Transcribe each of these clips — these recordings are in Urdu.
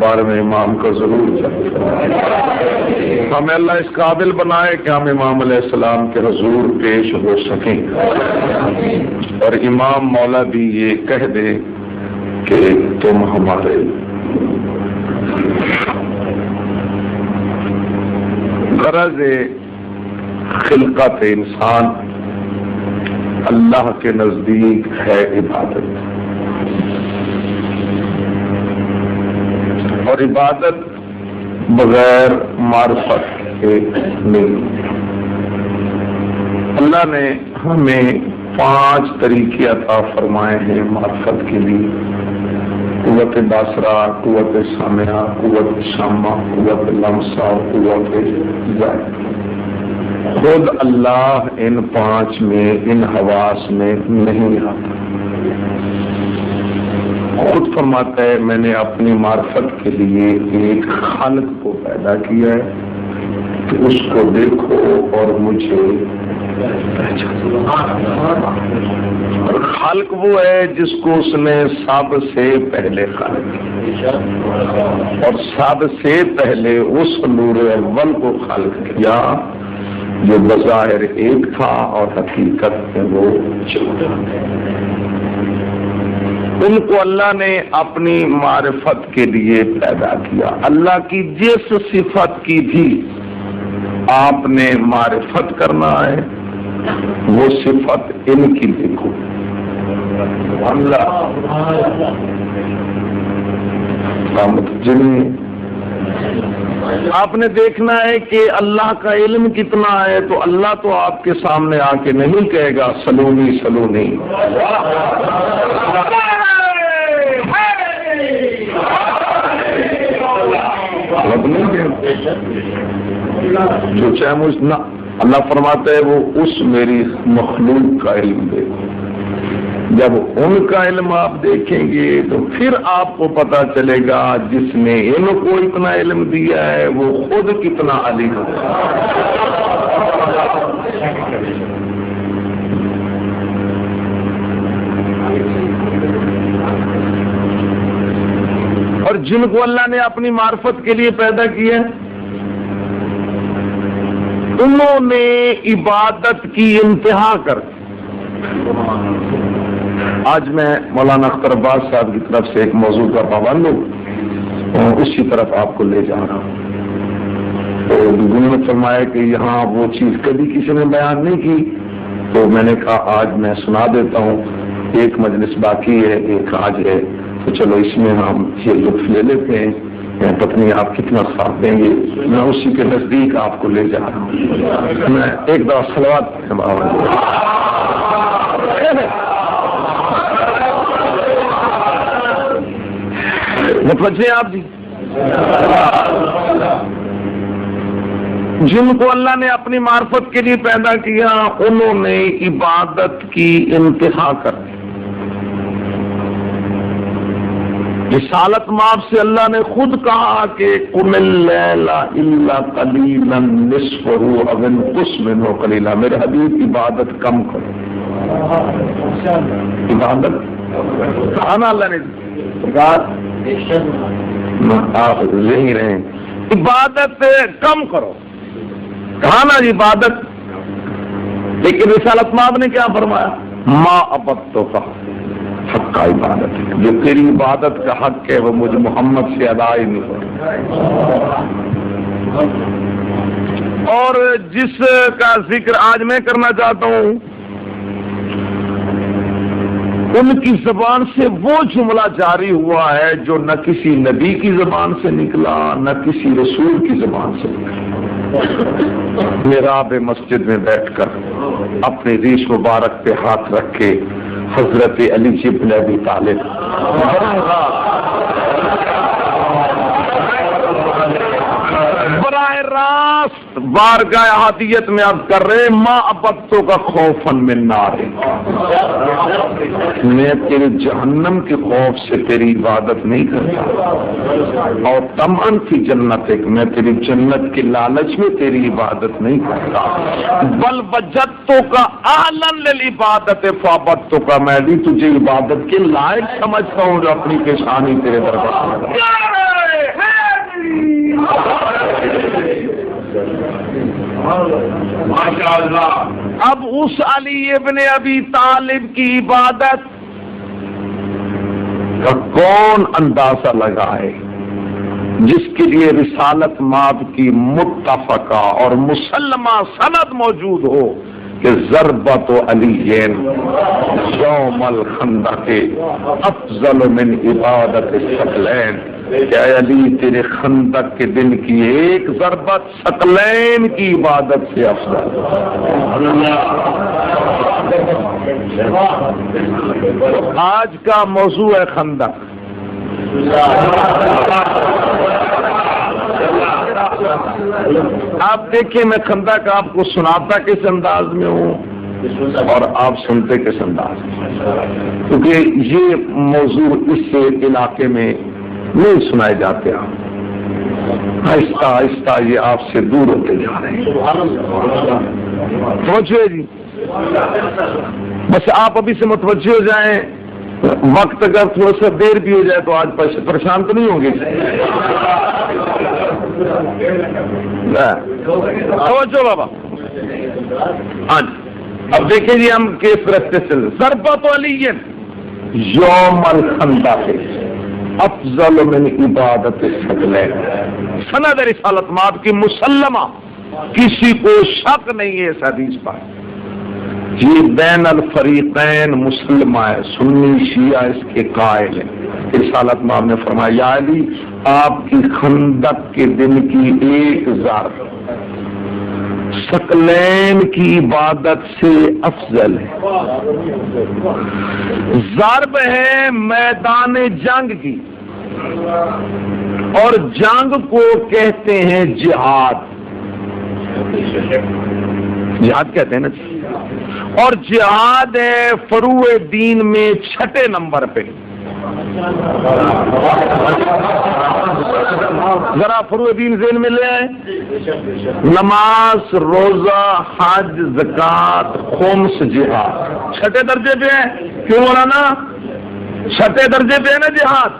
بارے میں امام کا ضرور ہمیں اللہ اس قابل بنائے کہ ہم امام علیہ السلام کے حضور پیش ہو سکیں، اور امام مولا بھی یہ کہہ دے کہ تم ہمارے غرض خلقت انسان اللہ کے نزدیک ہے عبادت، اور عبادت بغیر معرفت کے نہیں۔ اللہ نے ہمیں 5 طریقے عطا فرمائے ہیں معرفت کے لیے: قوت باصرہ، قوت سامعہ، قوت شامہ، قوت لمسہ، قوت ذات۔ خود اللہ ان 5 میں، ان حواس میں نہیں آتا۔ خود فرماتا ہے میں نے اپنی معرفت کے لیے ایک خالق کو پیدا کیا ہے کہ اس کو دیکھو اور مجھے پہچانو۔ اور خالق وہ ہے جس کو اس نے سب سے پہلے خالق کیا، اور سب سے پہلے اس نور اول کو خالق کیا جو بظاہر ایک تھا اور حقیقت میں وہ چھوٹا۔ ان کو اللہ نے اپنی معرفت کے لیے پیدا کیا۔ اللہ کی جس صفت کی بھی آپ نے معرفت کرنا ہے وہ صفت ان کی دیکھو۔ اللہ آپ نے دیکھنا ہے کہ اللہ کا علم کتنا ہے، تو اللہ تو آپ کے سامنے آ کے نہیں کہے گا سلونی سلونی، جو چاہے مجھ نہ، اللہ فرماتا ہے وہ اس میری مخلوق کا علم دے۔ جب ان کا علم آپ دیکھیں گے تو پھر آپ کو پتا چلے گا جس نے ان کو اتنا علم دیا ہے وہ خود کتنا علی ہوگا۔ اور جن کو اللہ نے اپنی معرفت کے لیے پیدا کیا انہوں نے عبادت کی انتہا کر، آج میں مولانا اختر عباس صاحب کی طرف سے ایک موضوع کا پابند ہوں، اسی طرف آپ کو لے جا رہا ہوں۔ تو انہوں نے فرمایا کہ یہاں وہ چیز کبھی کسی نے بیان نہیں کی، تو میں نے کہا آج میں سنا دیتا ہوں۔ ایک مجلس باقی ہے، ایک آج ہے، تو چلو اس میں ہم یہ لطف لے لیتے ہیں۔ پتنی آپ کتنا ساتھ دیں گے، میں اسی کے نزدیک آپ کو لے جا رہا ہوں۔ میں ایک دفعہ صلوات متوجہ آپ جی۔ جن کو اللہ نے اپنی معرفت کے لیے پیدا کیا انہوں نے عبادت کی انتہا کر دی۔ رسالت مآب سے اللہ نے خود کہا کہ قم اللیل الا قلیلا نصفہ او انقص منہ قلیلا، میرے حبیب عبادت کم کرو۔ عبادت کہاں اللہ نے آپ نہیں رہے، عبادت کم کرو، کہا نا عبادت۔ لیکن رسالت مآب نے کیا فرمایا؟ ما عبدتو کا حق کا عبادت ہے، جو تیری عبادت کا حق ہے وہ مجھے محمد سے ادا ہی نہیں ہوتا۔ اور جس کا ذکر آج میں کرنا چاہتا ہوں، ان کی زبان سے وہ جملہ جاری ہوا ہے جو نہ کسی نبی کی زبان سے نکلا نہ کسی رسول کی زبان سے نکلا۔ محراب مسجد میں بیٹھ کر اپنی ریش مبارک پہ ہاتھ رکھ کے حضرت علی بن ابی طالب براہ راست بارگاہ احادیت میں عرض کر رہے ما عبدتو کا خوفا من نار، میں تیرے جہنم کے خوف سے تیری عبادت نہیں کرتا، اور طمعا فی جنتک، میں تیری جنت کے لالچ میں تیری عبادت نہیں کرتا، بل وجدتو کا اہلا للعبادت فعبدتو کا، میں بھی تجھے عبادت کے لائق سمجھتا ہوں جو اپنی پیشانی تیرے دربار میں ماشاءاللہ. اب اس علی ابن ابی طالب کی عبادت کا کون اندازہ لگائے جس کے لیے رسالت مآب کی متفقہ اور مسلمہ سند موجود ہو کہ ضربت علی یوم الخندق افضل من عبادت الثقلین، کہ اے علی تیرے خندق کے دن کی ایک ضربت ثقلین کی عبادت سے افضل. آج کا موضوع ہے خندق. آپ دیکھیں میں خندق آپ کو سناتا کس انداز میں ہوں اور آپ سنتے کس انداز میں، کیونکہ یہ موضوع اس علاقے میں نہیں سنائے جاتے. آپ آہستہ آہستہ یہ آپ سے دور ہوتے جا رہے ہیں. توجہ جی، بس آپ ابھی سے متوجہ ہو جائیں. وقت اگر تھوڑا سا دیر بھی ہو جائے تو آج پریشان تو نہیں ہوں گے. توجہ بابا. ہاں جی، اب دیکھیں جی ہم کس رستے سے. ضربت علی یوم الخندق افضل من عبادت الثقلین، سند رسالت مآب کی مسلمہ، کسی کو شک نہیں ہے اس حدیث پر. یہ بین الفریقین مسلمہ ہے، سنی شیعہ اس کے قائل ہیں. رسالت مآب نے فرمایا یا علی آپ کی خندق کے دن کی ایک ضرب ثقلین کی عبادت سے افضل ہے. ضرب ہے میدان جنگ کی، اور جنگ کو کہتے ہیں جہاد. جہاد کہتے ہیں نا، اور جہاد ہے فروع دین میں 6 نمبر پہ. ذرا فروع دین ذہن میں لے آئے. نماز، روزہ، حج، زکات، خمس، جہاد 6 درجے پہ ہے. کیوں مولانا 6 درجے پہ ہے نا جہاد.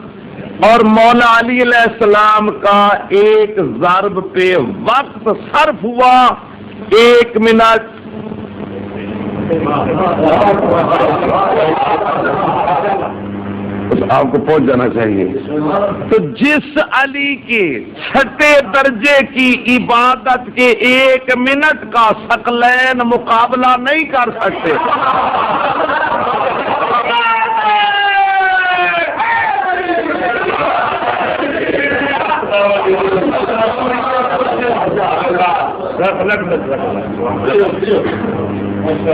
اور مولا علی علیہ السلام کا ایک ضرب پہ وقت صرف ہوا 1 منٹ. آپ کو پہنچ جانا چاہیے. تو جس علی کے 6 درجے کی عبادت کے 1 منٹ کا ثقلین مقابلہ نہیں کر سکتے.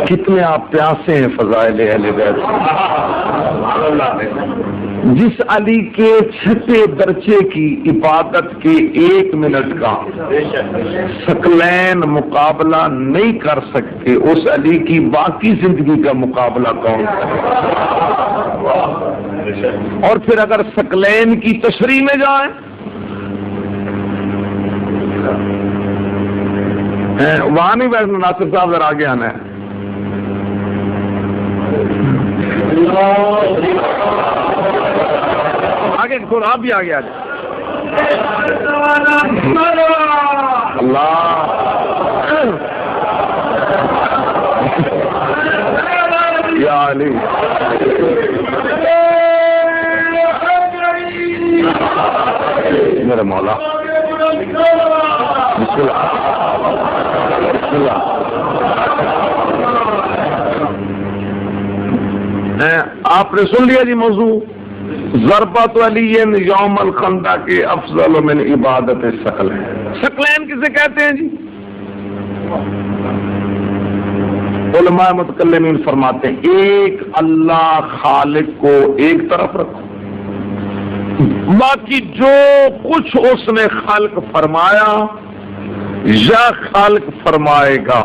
کتنے آپ پیاسے ہیں فضائل اہل بیت. جس علی کے 6 درجے کی عبادت کے 1 منٹ کا ثقلین مقابلہ نہیں کر سکتے، اس علی کی باقی زندگی کا مقابلہ کون کرے؟ اور پھر اگر ثقلین کی تشریح میں جائیں، وہاں نہیں بیٹھنا، ناصر صاحب ذرا آگے آنا ہے. آگے تھوڑا آپ بھی آگے آ جائیں. اللہ یا علی میرے مولا. بسم اللہ بسم اللہ. آپ نے سن لیا جی موضوع. ضربت علی یوم الخندق کے افضل من عبادت ثقلین. ثقلین کسے کہتے ہیں جی؟ علماء متکلمین فرماتے ہیں ایک اللہ خالق کو ایک طرف رکھو، باقی جو کچھ اس نے خلق فرمایا یا خلق فرمائے گا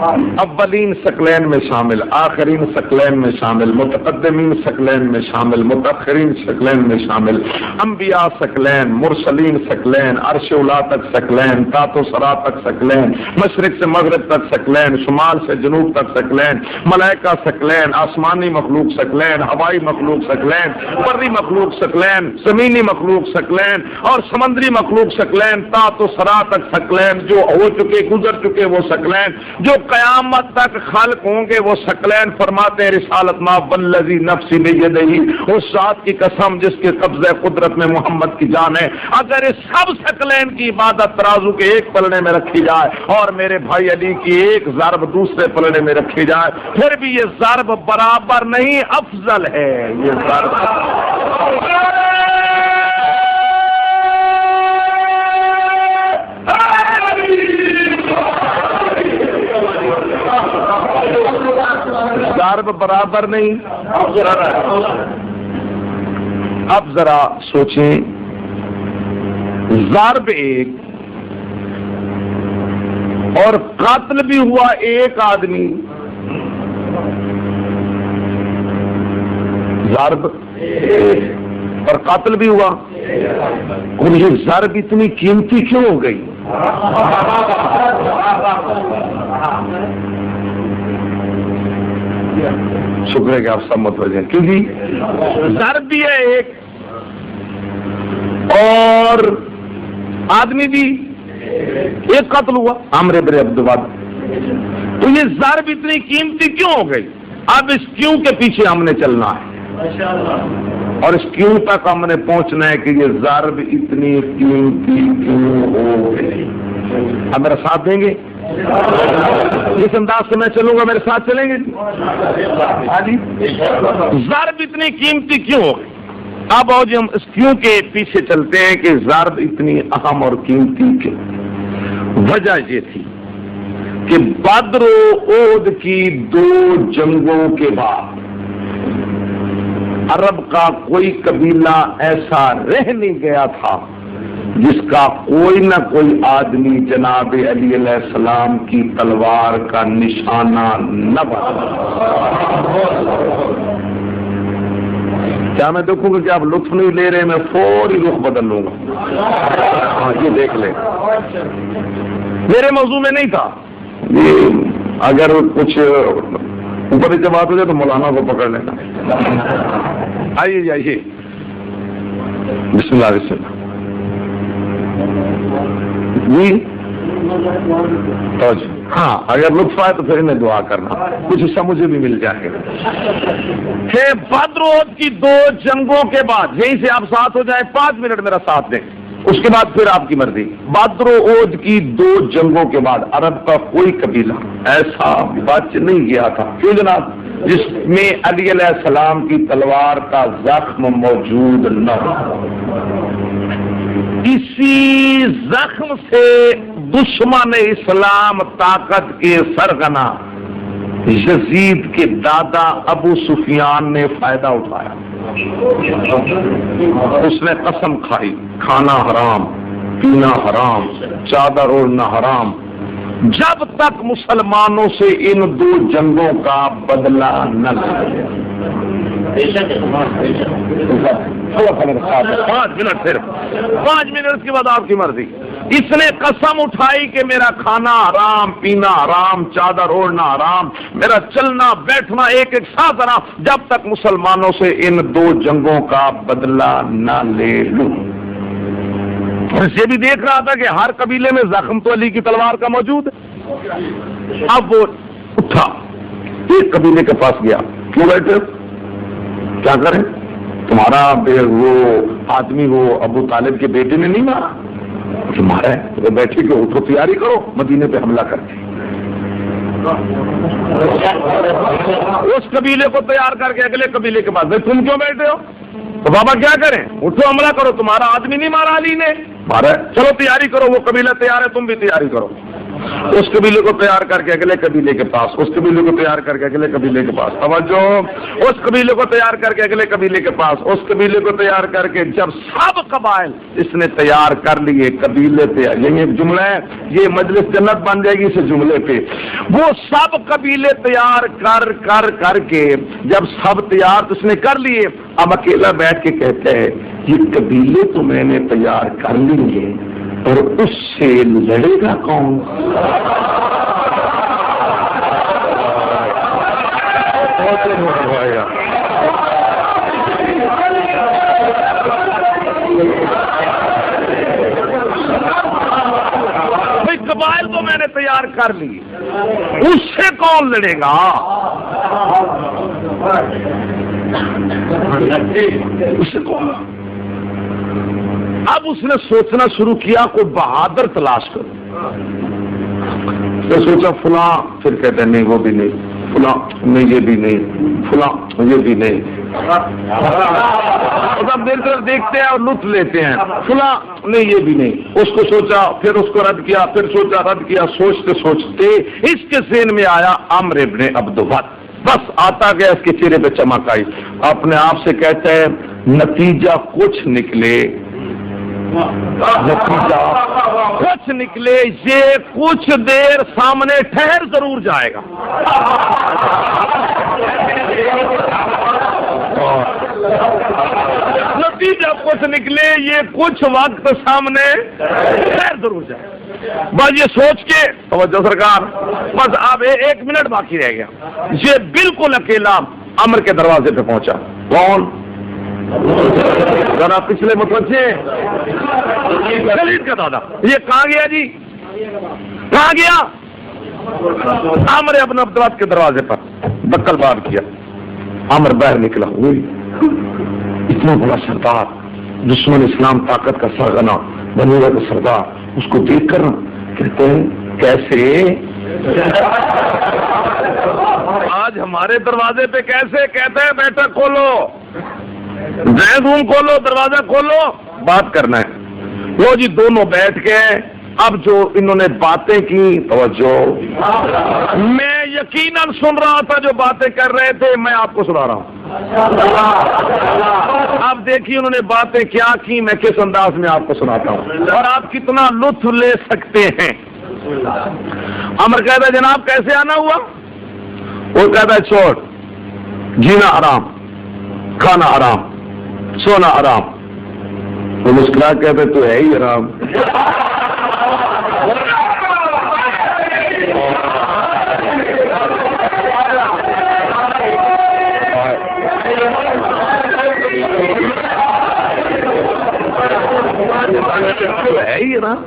اولین ثقلین میں شامل، آخرین ثقلین میں شامل، متقدمین ثقلین میں شامل، متأخرین ثقلین میں شامل، انبیاء ثقلین، مرسلین ثقلین، عرش اولا تک ثقلین، تات و سرا تک ثقلین، مشرق سے مغرب تک ثقلین، شمال سے جنوب تک ثقلین، ملائکہ ثقلین، آسمانی مخلوق ثقلین، ہوائی مخلوق ثقلین، بری مخلوق ثقلین، زمینی مخلوق ثقلین اور سمندری مخلوق ثقلین، تات و سرا تک ثقلین، جو ہو چکے گزر چکے وہ ثقلین، جو قیامت تک خلق ہوں گے وہ ثقلین۔ فرماتے ہیں رسالت ما والذی نفسی بیدہ، اس ذات کی قسم جس کے قبضہ قدرت میں محمد کی جان ہے، اگر اس سب ثقلین کی عبادت ترازو کے ایک پلڑے میں رکھی جائے اور میرے بھائی علی کی ایک ضرب دوسرے پلڑے میں رکھی جائے، پھر بھی یہ ضرب برابر نہیں، افضل ہے یہ ضرب۔ ضرب برابر نہیں، اب ذرا سوچیں، ضرب ایک اور قتل بھی ہوا ایک آدمی، ضرب اور قتل بھی ہوا، اور یہ ضرب اتنی قیمتی کیوں ہو گئی؟ شکر ہے کہ آپ سب متوجہ ہیں، کیونکہ ضرب بھی ہے ایک اور آدمی بھی ایک قتل ہوا، عمرو بن عبد الود، تو یہ ضرب اتنی قیمتی کیوں ہو گئی؟ اب اس کیوں کے پیچھے ہم نے چلنا ہے اور اس کیوں تک ہم نے پہنچنا ہے کہ یہ ضرب اتنی قیمتی کیوں ہو گئی۔ اب میرا ساتھ دیں گے؟ جس انداز سے میں چلوں گا میرے ساتھ چلیں گے؟ ضرب اتنی قیمتی کیوں ہو گئی؟ اب آؤ جی ہم اس کیوں کے پیچھے چلتے ہیں کہ ضرب اتنی اہم اور قیمتی کیوں۔ وجہ یہ تھی کہ بدر و احد کی 2 جنگوں کے بعد عرب کا کوئی قبیلہ ایسا رہ نہیں گیا تھا جس کا کوئی نہ کوئی آدمی جناب علی علیہ السلام کی تلوار کا نشانہ نہ بنا۔ کیا میں دیکھوں گا کہ آپ لطف نہیں لے رہے، میں فوری رخ بدل لوں گا۔ ہاں یہ دیکھ لیں، میرے موضوع میں نہیں تھا، اگر کچھ اوپر نیچے بات ہو جائے تو مولانا کو پکڑ لینا۔ آئیے جائیے، بسم اللہ بسم اللہ جی۔ ہاں اگر لطف آئے تو پھر انہیں دعا کرنا، کچھ حصہ مجھے بھی مل جائے گا۔ بدر و احد کی 2 جنگوں کے بعد، یہیں سے آپ ساتھ ہو جائیں، 5 منٹ میرا ساتھ دیں، اس کے بعد پھر آپ کی مرضی۔ بدر و احد کی 2 جنگوں کے بعد عرب کا کوئی قبیلہ ایسا بچ نہیں گیا تھا، کیوں جناب، جس میں علی علیہ السلام کی تلوار کا زخم موجود نہ ہو۔ اسی زخم سے دشمن اسلام طاقت کے سرغنہ یزید کے دادا ابو سفیان نے فائدہ اٹھایا۔ اس نے قسم کھائی، کھانا حرام، پینا حرام، چادر اوڑھنا حرام، جب تک مسلمانوں سے ان 2 جنگوں کا بدلہ نہ لے۔ 5 منٹ کے بعد آپ کی مرضی۔ اس نے قسم اٹھائی کہ میرا کھانا حرام، پینا حرام، چادر اوڑھنا حرام، میرا چلنا بیٹھنا ایک ساتھ حرام، جب تک مسلمانوں سے ان 2 جنگوں کا بدلہ نہ لے لوں۔ یہ بھی دیکھ رہا تھا کہ ہر قبیلے میں زخم تو علی کی تلوار کا موجود ہے۔ اب وہ اٹھا، ایک قبیلے کے پاس گیا، کیوں بیٹھے، کیا کریں، تمہارا وہ آدمی وہ ابو طالب کے بیٹے نے نہیں مارا، مارا ہے، بیٹھے کہ اٹھو تیاری کرو مدینے پہ حملہ کرتے۔ اس قبیلے کو تیار کر کے اگلے قبیلے کے پاس، تم کیوں بیٹھے ہو، تو بابا کیا کریں، اٹھو حملہ کرو، تمہارا آدمی نہیں مارا علی نے، مارا ہے، چلو تیاری کرو، وہ قبیلہ تیار ہے، تم بھی تیاری کرو۔ اس قبیلے کو تیار کر کے اگلے قبیلے کے پاس، اس قبیلے کو تیار کر کے اگلے قبیلے کے پاس، توجہ، اس قبیلے کو تیار کر کے اگلے قبیلے کے پاس، اس قبیلے کو تیار کر کے جب سب قبائل اس نے تیار کر لیے قبیلے پہ، یہی ایک جملہ ہے، یہ مجلس جنت بن جائے گی اس جملے پہ، وہ سب قبیلے تیار کر کے جب سب تیار اس نے کر لیے، اب اکیلا بیٹھ کے کہتے ہیں یہ قبیلے تو میں نے تیار کر لیے اور اس سے لڑے گا کون؟ بھائی قبائل تو میں نے تیار کر لی، اس سے کون لڑے گا؟ اس سے کون؟ اب اس نے سوچنا شروع کیا کوئی بہادر تلاش کرو، تو سوچا فلاں، پھر کہتے ہیں نہیں وہ بھی نہیں، فلاں نہیں یہ بھی نہیں، فلاں یہ بھی نہیں، سب دیر طرف دیکھتے ہیں اور لطف لیتے ہیں، فلاں نہیں یہ بھی نہیں، اس کو سوچا پھر اس کو رد کیا، پھر سوچا رد کیا، سوچتے سوچتے اس کے ذہن میں آیا عمرو ابن عبد ود، بس آتا گیا، اس کے چہرے پہ چمک آئی، اپنے آپ سے کہتے ہیں نتیجہ کچھ نکلے، نتیجہ کچھ نکلے، یہ کچھ دیر سامنے ٹھہر ضرور جائے گا، نتیجہ کچھ نکلے، یہ کچھ وقت سامنے ٹھہر ضرور جائے گا، بس یہ سوچ کے توجہ سرکار، بس اب 1 منٹ باقی رہ گیا، یہ بالکل اکیلا عمر کے دروازے پہ پہنچا، کون؟ ذرا پچھلے متوجہ خالد کا دادا، یہ کہاں گیا جی؟ کہاں گیا؟ عمر ابن عبد ود کے دروازے پر دکل بار کیا، عمر باہر نکلا، وہی اتنا بڑا سردار، دشمن اسلام طاقت کا سرغنہ، بنیرہ کا سردار، اس کو دیکھ کر کہتے ہیں کیسے آج ہمارے دروازے پہ کیسے؟ کہتے ہیں بیٹا کھولو، ڈرائنگ روم کھولو، دروازہ کھولو، بات کرنا ہے، وہ جی دونوں بیٹھ گئے، اب جو انہوں نے باتیں کی، توجہ، میں یقیناً سن رہا تھا جو باتیں کر رہے تھے، میں آپ کو سنا رہا ہوں، اب دیکھیے انہوں نے باتیں کیا کی، میں کس انداز میں آپ کو سناتا ہوں اور آپ کتنا لطف لے سکتے ہیں۔ عمر کہتا ہے جناب کیسے آنا ہوا؟ وہ کہتا ہے چھوڑ، جینا حرام، کھانا حرام، سونا حرام، وہ مسکرا کہتے تو ہے ہی حرام، ہے ہی حرام،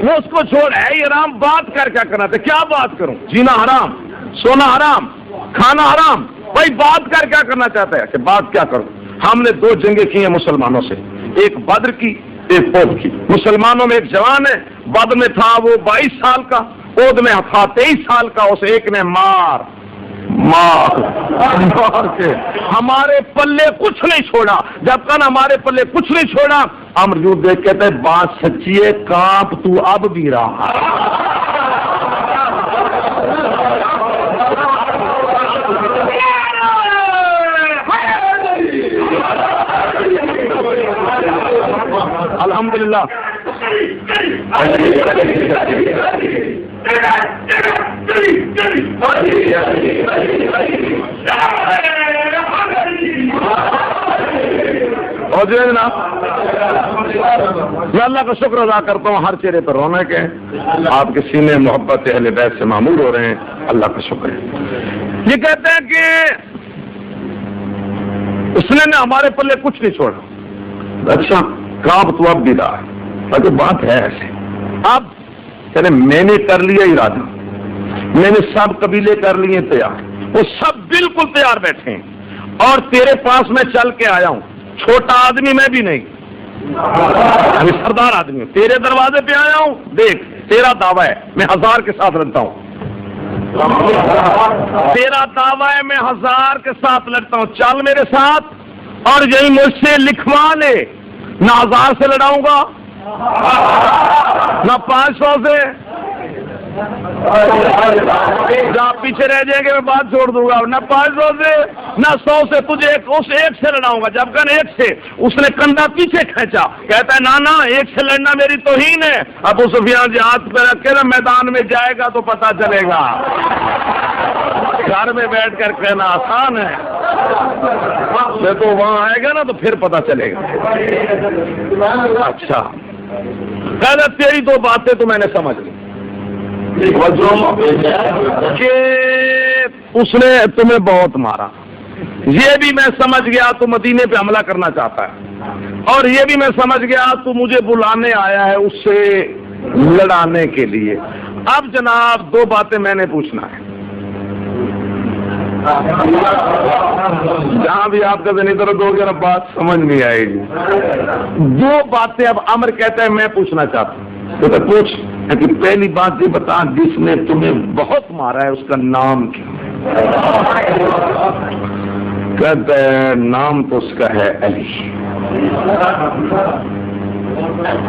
وہ اس کو چھوڑ، ہے ہی حرام، بات کر کیا کرنا تھا؟ کیا بات کروں؟ جینا حرام، سونا حرام، کھانا حرام، بھائی بات کر کیا کرنا چاہتا ہے کہ بات کیا کروں؟ ہم نے 2 جنگیں کی ہیں مسلمانوں سے، ایک بدر کی، ایک احد کی، مسلمانوں میں ایک جوان ہے، بدر میں تھا وہ 22 سال کا، احد میں تھا 23 سال کا، اسے ایک نے مار کے ہمارے پلے کچھ نہیں چھوڑا، جب کہا ہمارے پلے کچھ نہیں چھوڑا، ہم یوں دیکھ کہتے ہیں بات سچی ہے، کانپ تو اب بھی رہا، الحمدللہ۔ اور جو ہے نا میں اللہ کا شکر ادا کرتا ہوں، ہر چہرے پر رونق ہے، آپ کے سینے محبت اہل بیت سے معمور ہو رہے ہیں، اللہ کا شکر ہے۔ یہ کہتے ہیں کہ اس نے ہمارے پلے کچھ نہیں چھوڑا، اچھا کام تو اب بھی رہا ہے، تو بات ہے ایسے، اب کہتے میں نے کر لیا ارادہ، میں نے سب قبیلے کر لیے تیار، وہ سب بالکل تیار بیٹھے ہیں، اور تیرے پاس میں چل کے آیا ہوں، چھوٹا آدمی میں بھی نہیں، ابھی سردار آدمی ہوں، تیرے دروازے پہ آیا ہوں، دیکھ تیرا دعویٰ ہے میں 1000 کے ساتھ لڑتا ہوں، تیرا دعویٰ ہے میں 1000 کے ساتھ لڑتا ہوں، چل میرے ساتھ اور یہی مجھ سے لکھوا لے، نہ 1000 سے لڑاؤں گا، نہ 500 سے، آپ پیچھے رہ جائیں گے میں بات چھوڑ دوں گا، نہ 500 سے نہ 100 سے، تجھے اس ایک سے لڑاؤں گا. جب کہا ایک سے، اس نے کندھا پیچھے کھینچا، کہتا ہے نا ایک سے لڑنا میری توہین ہے. ابو سفیان جی ہاتھ پہ رکھ کے نا میدان میں جائے گا تو پتا چلے گا. گھر میں بیٹھ کر کہنا آسان ہے، تو وہاں آئے گا نا تو پھر پتا چلے گا. اچھا کہتا تیری 2 باتیں تو میں نے سمجھ لی کہ اس نے تمہیں بہت مارا، یہ بھی میں سمجھ گیا تو مدینے پہ حملہ کرنا چاہتا ہے، اور یہ بھی میں سمجھ گیا تو مجھے بلانے آیا ہے اس سے لڑانے کے لیے. اب جناب 2 باتیں میں نے پوچھنا ہے، جہاں بھی آپ کا ذہن ادھر ادھر ہو گیا نا بات سمجھ نہیں آئے گی. 2 باتیں اب عمر کہتا ہے میں پوچھنا چاہتا ہوں. تو پوچھ کہ پہلی بات یہ بتا، جس نے تمہیں بہت مارا ہے اس کا نام کیا؟ کہتا ہے نام تو اس کا ہے علی.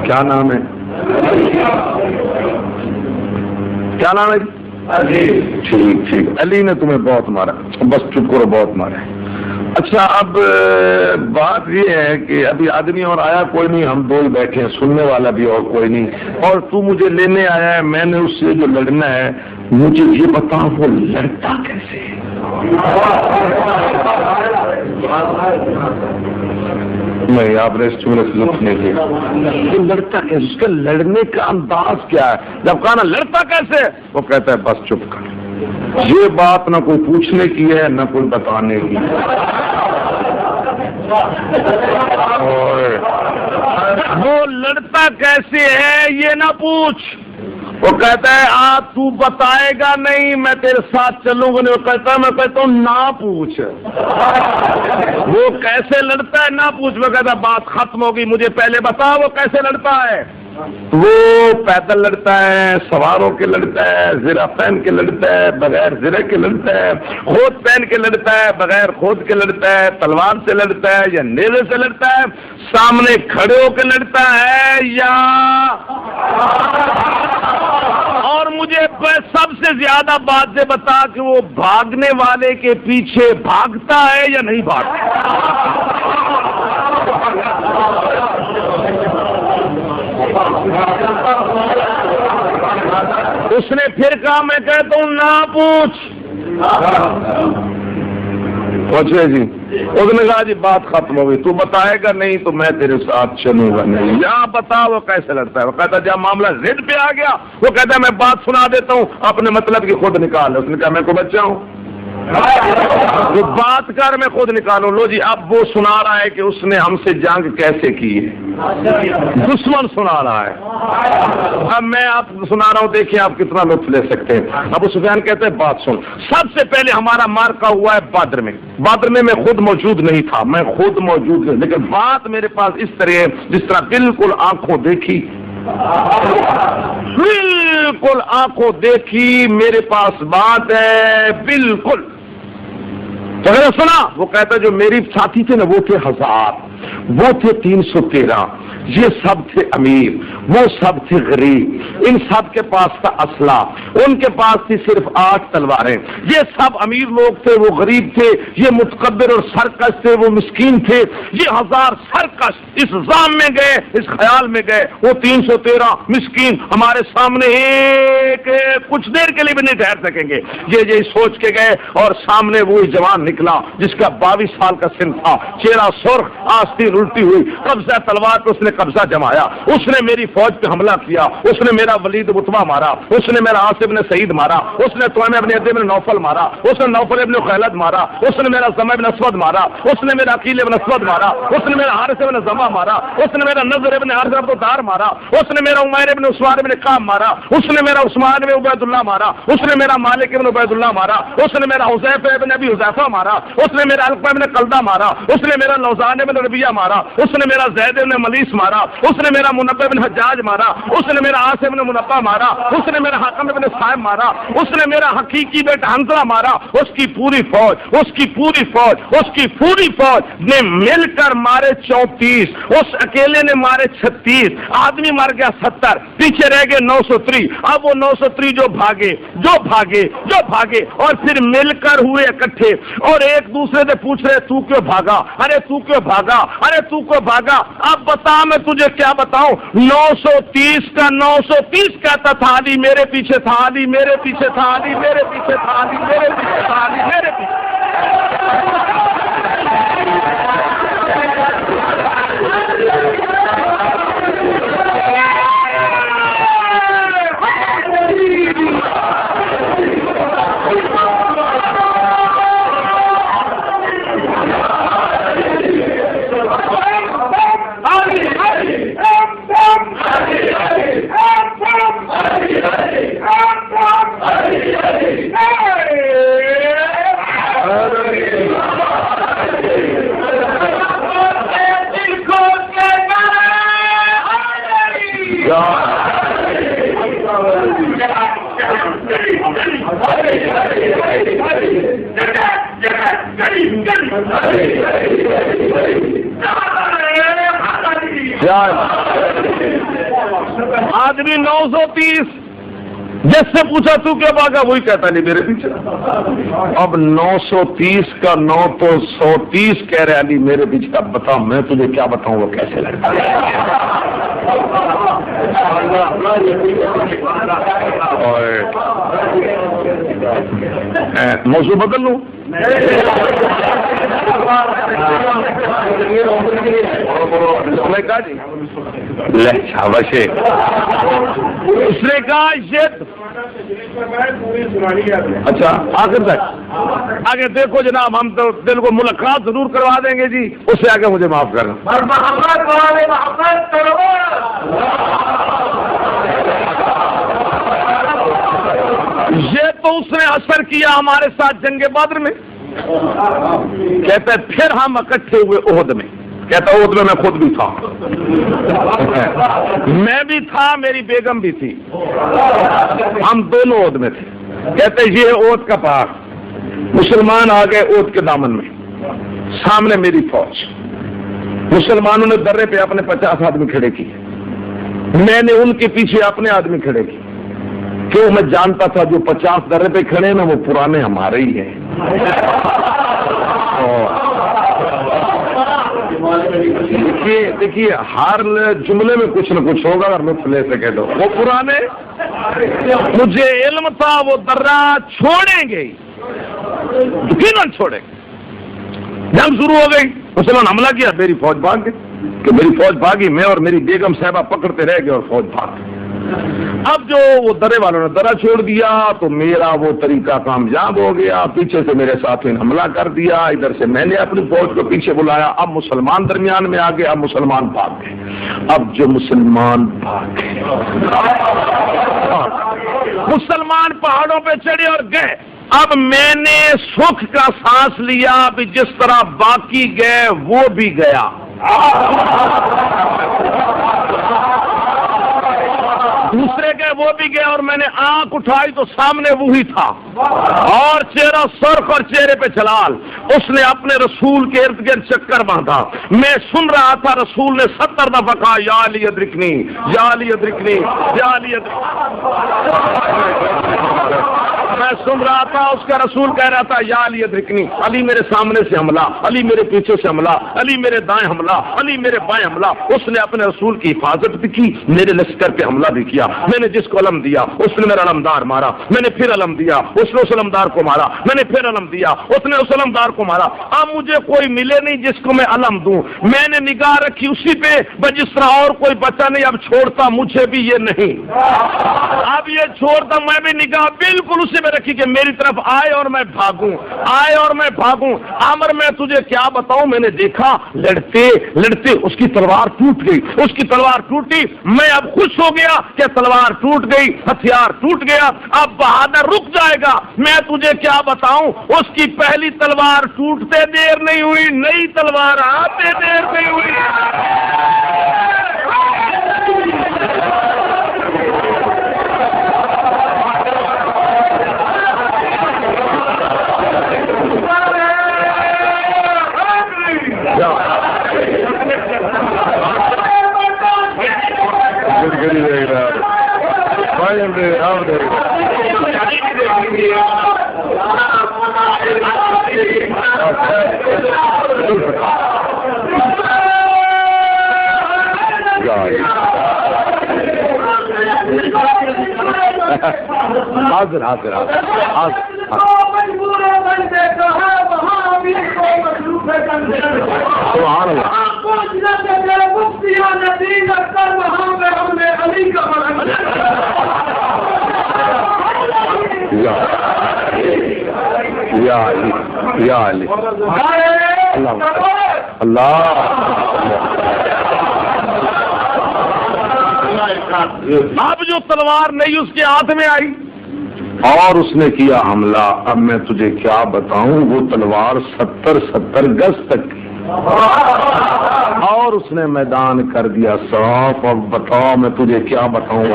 کیا نام ہے؟ کیا نام ہے؟ ٹھیک علی نے تمہیں بہت مارا، بس چپ کرو بہت مارا ہے. اچھا اب بات یہ ہے کہ ابھی آدمی اور آیا کوئی نہیں، ہم 2 ہی بیٹھے ہیں، سننے والا بھی اور کوئی نہیں، اور تو مجھے لینے آیا ہے، میں نے اس سے جو لڑنا ہے مجھے یہ بتا وہ لڑتا کیسے ہے؟ نہیں آپ نے اس لطف نہیں کیا، لڑتا کیسے، اس کا لڑنے کا انداز کیا ہے؟ جب کہا نا لڑتا کیسے، وہ کہتا ہے بس چپ کر. یہ بات نہ کوئی پوچھنے کی ہے نہ کوئی بتانے کی. اور وہ لڑتا کیسے ہے یہ نہ پوچھ. وہ کہتا ہے تو بتائے گا نہیں میں تیرے ساتھ چلوں گا نہیں. وہ کہتا ہے میں کہتا ہوں نہ پوچھ. وہ کیسے لڑتا ہے نہ پوچھ. وہ کہتا ہے بات ختم ہوگی، مجھے پہلے بتا وہ کیسے لڑتا ہے. وہ پیدل لڑتا ہے، سواروں کے لڑتا ہے، زرہ پہن کے لڑتا ہے، بغیر زرہ کے لڑتا ہے، خود پہن کے لڑتا ہے، بغیر خود کے لڑتا ہے، تلوار سے لڑتا ہے یا نیزے سے لڑتا ہے، سامنے کھڑے ہو کے لڑتا ہے یا. اور مجھے سب سے زیادہ بات سے بتا کہ وہ بھاگنے والے کے پیچھے بھاگتا ہے یا نہیں بھاگتا. اس نے پھر کہا میں کہتا ہوں نہ پوچھ. پوچھے جی، اس نے کہا جی بات ختم ہو گئی، تو بتائے گا نہیں تو میں تیرے ساتھ چلوں گا نہیں. یہاں بتا وہ کیسے لڑتا ہے. وہ کہتا ہے جب معاملہ ضد پہ آ گیا، وہ کہتا ہے میں بات سنا دیتا ہوں اپنے مطلب کی خود نکال. اس نے کہا میں کو بچہ ہوں، وہ بات کر میں خود نکالوں. لو جی اب وہ سنا رہا ہے کہ اس نے ہم سے جنگ کیسے کی ہے، دشمن سنا رہا ہے. اب میں آپ سنا رہا ہوں، دیکھیں آپ کتنا لطف لے سکتے ہیں. ابو سفیان کہتے ہیں بات سن. سب سے پہلے ہمارا مارکا ہوا ہے بدر میں. بدر میں میں خود موجود نہیں تھا، میں خود موجود نہیں، لیکن بات میرے پاس اس طرح ہے جس طرح بالکل آنکھوں دیکھی، بالکل آنکھوں دیکھی میرے پاس بات ہے بالکل. تو میں نے سنا. وہ کہتا ہے جو میری ساتھی تھے نا وہ تھے 1000، وہ تھے 313، یہ سب تھے امیر، وہ سب تھے غریب. ان سب کے پاس تھا اسلحہ، ان کے پاس تھی صرف 8 تلواریں. یہ سب امیر لوگ تھے، وہ غریب تھے. یہ متکبر اور سرکش تھے، وہ مسکین تھے. یہ 1000 سرکش اس ظام میں گئے، اس خیال میں گئے، وہ 313 مسکین ہمارے سامنے ایک کچھ دیر کے لیے بھی نہیں ٹھہر سکیں گے. یہ سوچ کے گئے اور سامنے وہی جوان نکلا جس کا 22 سال کا سن تھا، چہرہ سرخ، آستین الٹی ہوئی، قبضہ تلوار پہ اس نے قبضہ جمایا. اس نے میری فوج پہ حملہ کیا. اس نے میرا ولید متبہ مارا، اس نے میرا عاصم بن سعید مارا، اس نے طعیم ابن عدی بن نوفل مارا، اس نے نوفل ابن خیلد مارا، اس نے میرا زمع بن اسود مارا، اس نے میرا عقیل ابن اسود مارا، اس نے میرا حارث ابن زمع مارا، اس نے میرا نضر ابن حارث ابن دار مارا، اس نے میرا عمیر ابن عثمان ابن کعب مارا، اس نے میرا عثمان ابن عبید اللہ مارا، اس نے میرا مالک ابن عبید اللہ مارا، اس نے میرا حذیفہ ابن ابی حذیفہ مارا، اس نے میرا علقمہ ابن قلدہ مارا، اس نے میرا لوزان ابن ربیعہ مارا، اس نے میرا زید ابن ملیس مارا, اس نے میرا منبہ بن حجاج مارا, اس نے میرا عاصم بن منبہ مارا, اس نے میرا حاکم بن صائب مارا, اس نے میرا حقیقی بیٹا حنظلہ مارا. اس کی پوری فوج نے مل کر مارے 34, اس اکیلے نے مارے 36, آدمی مار گیا 70, پیچھے رہ گئے 930. اب وہ 930 جو بھاگے اور پھر مل کر ہوئے اکٹھے اور ایک دوسرے سے پوچھ رہے تو کیوں بھاگا, ارے تو کیوں بھاگا. اب بتا میں تجھے کیا بتاؤں, 930 کا 930 کہتا تھا علی میرے پیچھے تھا, علی میرے پیچھے تھا, علی میرے پیچھے تھا, علی میرے پیچھے تھا, علی میرے پیچھے. آدمی 930 جس سے پوچھا تو کیا بھاگا وہی کہتا نہیں میرے پیچھے. اب 930 کا 9 تو 130 کہہ رہے علی میرے پیچھے. اب بتاؤ میں تجھے کیا بتاؤں وہ کیسے لڑتا ہے. موضوع بدل لوں. اس نے کہا یہ اچھا آخر تک آگے دیکھو جناب, ہم تو دل کو ملاقات ضرور کروا دیں گے جی, اس سے آگے مجھے معاف کرنا. یہ تو اس نے اثر کیا ہمارے ساتھ جنگ بدر میں. کہتا ہے پھر ہم اکٹھے ہوئے احد میں. کہتا احد میں میں خود بھی تھا, میں بھی تھا, میری بیگم بھی تھی, ہم دونوں احد میں تھے. کہتے یہ احد کا پہاڑ, مسلمان آ گئے احد کے دامن میں, سامنے میری فوج, مسلمانوں نے درے پہ اپنے 50 آدمی کھڑے کیے, میں نے ان کے پیچھے اپنے آدمی کھڑے کیے. کیوں میں جانتا تھا جو 50 درے پہ کھڑے نا وہ پرانے ہمارے ہی ہیں. دیکھیے ہر جملے میں کچھ نہ کچھ ہوگا اگر لطف لے سکے تو. وہ پرانے, مجھے علم تھا وہ درہ چھوڑیں گے, یقیناً چھوڑیں گے. جنگ شروع ہو گئی, مسلمان حملہ کیا, میری فوج بھاگ گئی. کہ میری فوج بھاگی, میں اور میری بیگم صاحبہ پکڑتے رہ گئے اور فوج بھاگ گئی. اب جو وہ درے والوں نے درہ چھوڑ دیا تو میرا وہ طریقہ کامیاب ہو گیا. پیچھے سے میرے ساتھی نے حملہ کر دیا, ادھر سے میں نے اپنی فوج کو پیچھے بلایا. اب مسلمان درمیان میں آ گئے, اب مسلمان بھاگ گئے. اب جو مسلمان بھاگ گئے, مسلمان پہاڑوں پہ چڑھے اور گئے. اب میں نے سکھ کا سانس لیا, اب جس طرح باقی گئے وہ بھی گیا. دوسرے گئے وہ بھی گئے, اور میں نے آنکھ اٹھائی تو سامنے وہی تھا, اور چہرہ سرخ اور چہرے پہ جلال. اس نے اپنے رسول کے ارد گرد چکر باندھا. میں سن رہا تھا, رسول نے 70 دفعہ کہا یا علی ادرکنی, یا علی ادرکنی, یا علی ادرکنی. میں سن رہا تھا, اس کا رسول کہہ رہا تھا یا علی ادرکنی. علی میرے سامنے سے حملہ, علی میرے پیچھے سے حملہ, علی میرے دائیں حملہ, علی میرے بائیں حملہ. اس نے اپنے رسول کی حفاظت بھی کی, میرے لشکر پہ حملہ بھی کیا. میں نے جس کو علم دیا اس نے میرا علمدار مارا, میں نے پھر علم دیا, اس نے اس علمدار کو مارا, میں نے پھر علم دیا, اس نے اس علمدار کو مارا. اب مجھے کوئی ملے نہیں جس کو میں علم دوں. میں نے نگاہ رکھی اسی پہ, جس طرح اور کوئی بچہ نہیں. اب چھوڑتا مجھے بھی یہ نہیں, اب یہ چھوڑتا میں بھی نگاہ بالکل اسی پہ رکھی کہ میری طرف آئے اور میں بھاگوں, آئے اور میں بھاگوں. عامر میں تجھے کیا بتاؤں, میں نے دیکھا لڑتے لڑتے اس کی تلوار ٹوٹ گئی, اس کی تلوار ٹوٹی. میں اب خوش ہو گیا کہ تلوار ٹوٹ گئی, ہتھیار ٹوٹ گیا, اب بہادر رک جائے گا. میں تجھے کیا بتاؤں, اس کی پہلی تلوار ٹوٹتے دیر نہیں ہوئی, نئی تلوار آتے دیر نہیں ہوئی. حاضر حاضر سبحان اللہ. یا علی یا علی اللہ. اب جو تلوار نہیں اس کے ہاتھ میں آئی اور اس نے کیا حملہ. اب میں تجھے کیا بتاؤں, وہ تلوار 70 گز تک کی اور اس نے میدان کر دیا صاف. اب بتاؤ میں تجھے کیا بتاؤں.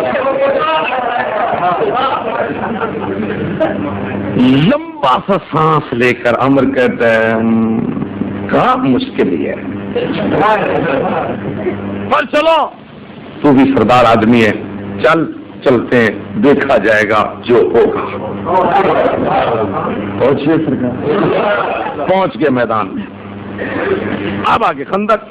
لمبا سا سانس لے کر عمر کہتا ہے کہاں مشکل ہی ہے, پر چلو تو بھی سردار آدمی ہے, چلتے ہیں, دیکھا جائے گا جو ہوگا. پہنچیے سرکار, پہنچ گئے میدان میں. اب آگے خندق.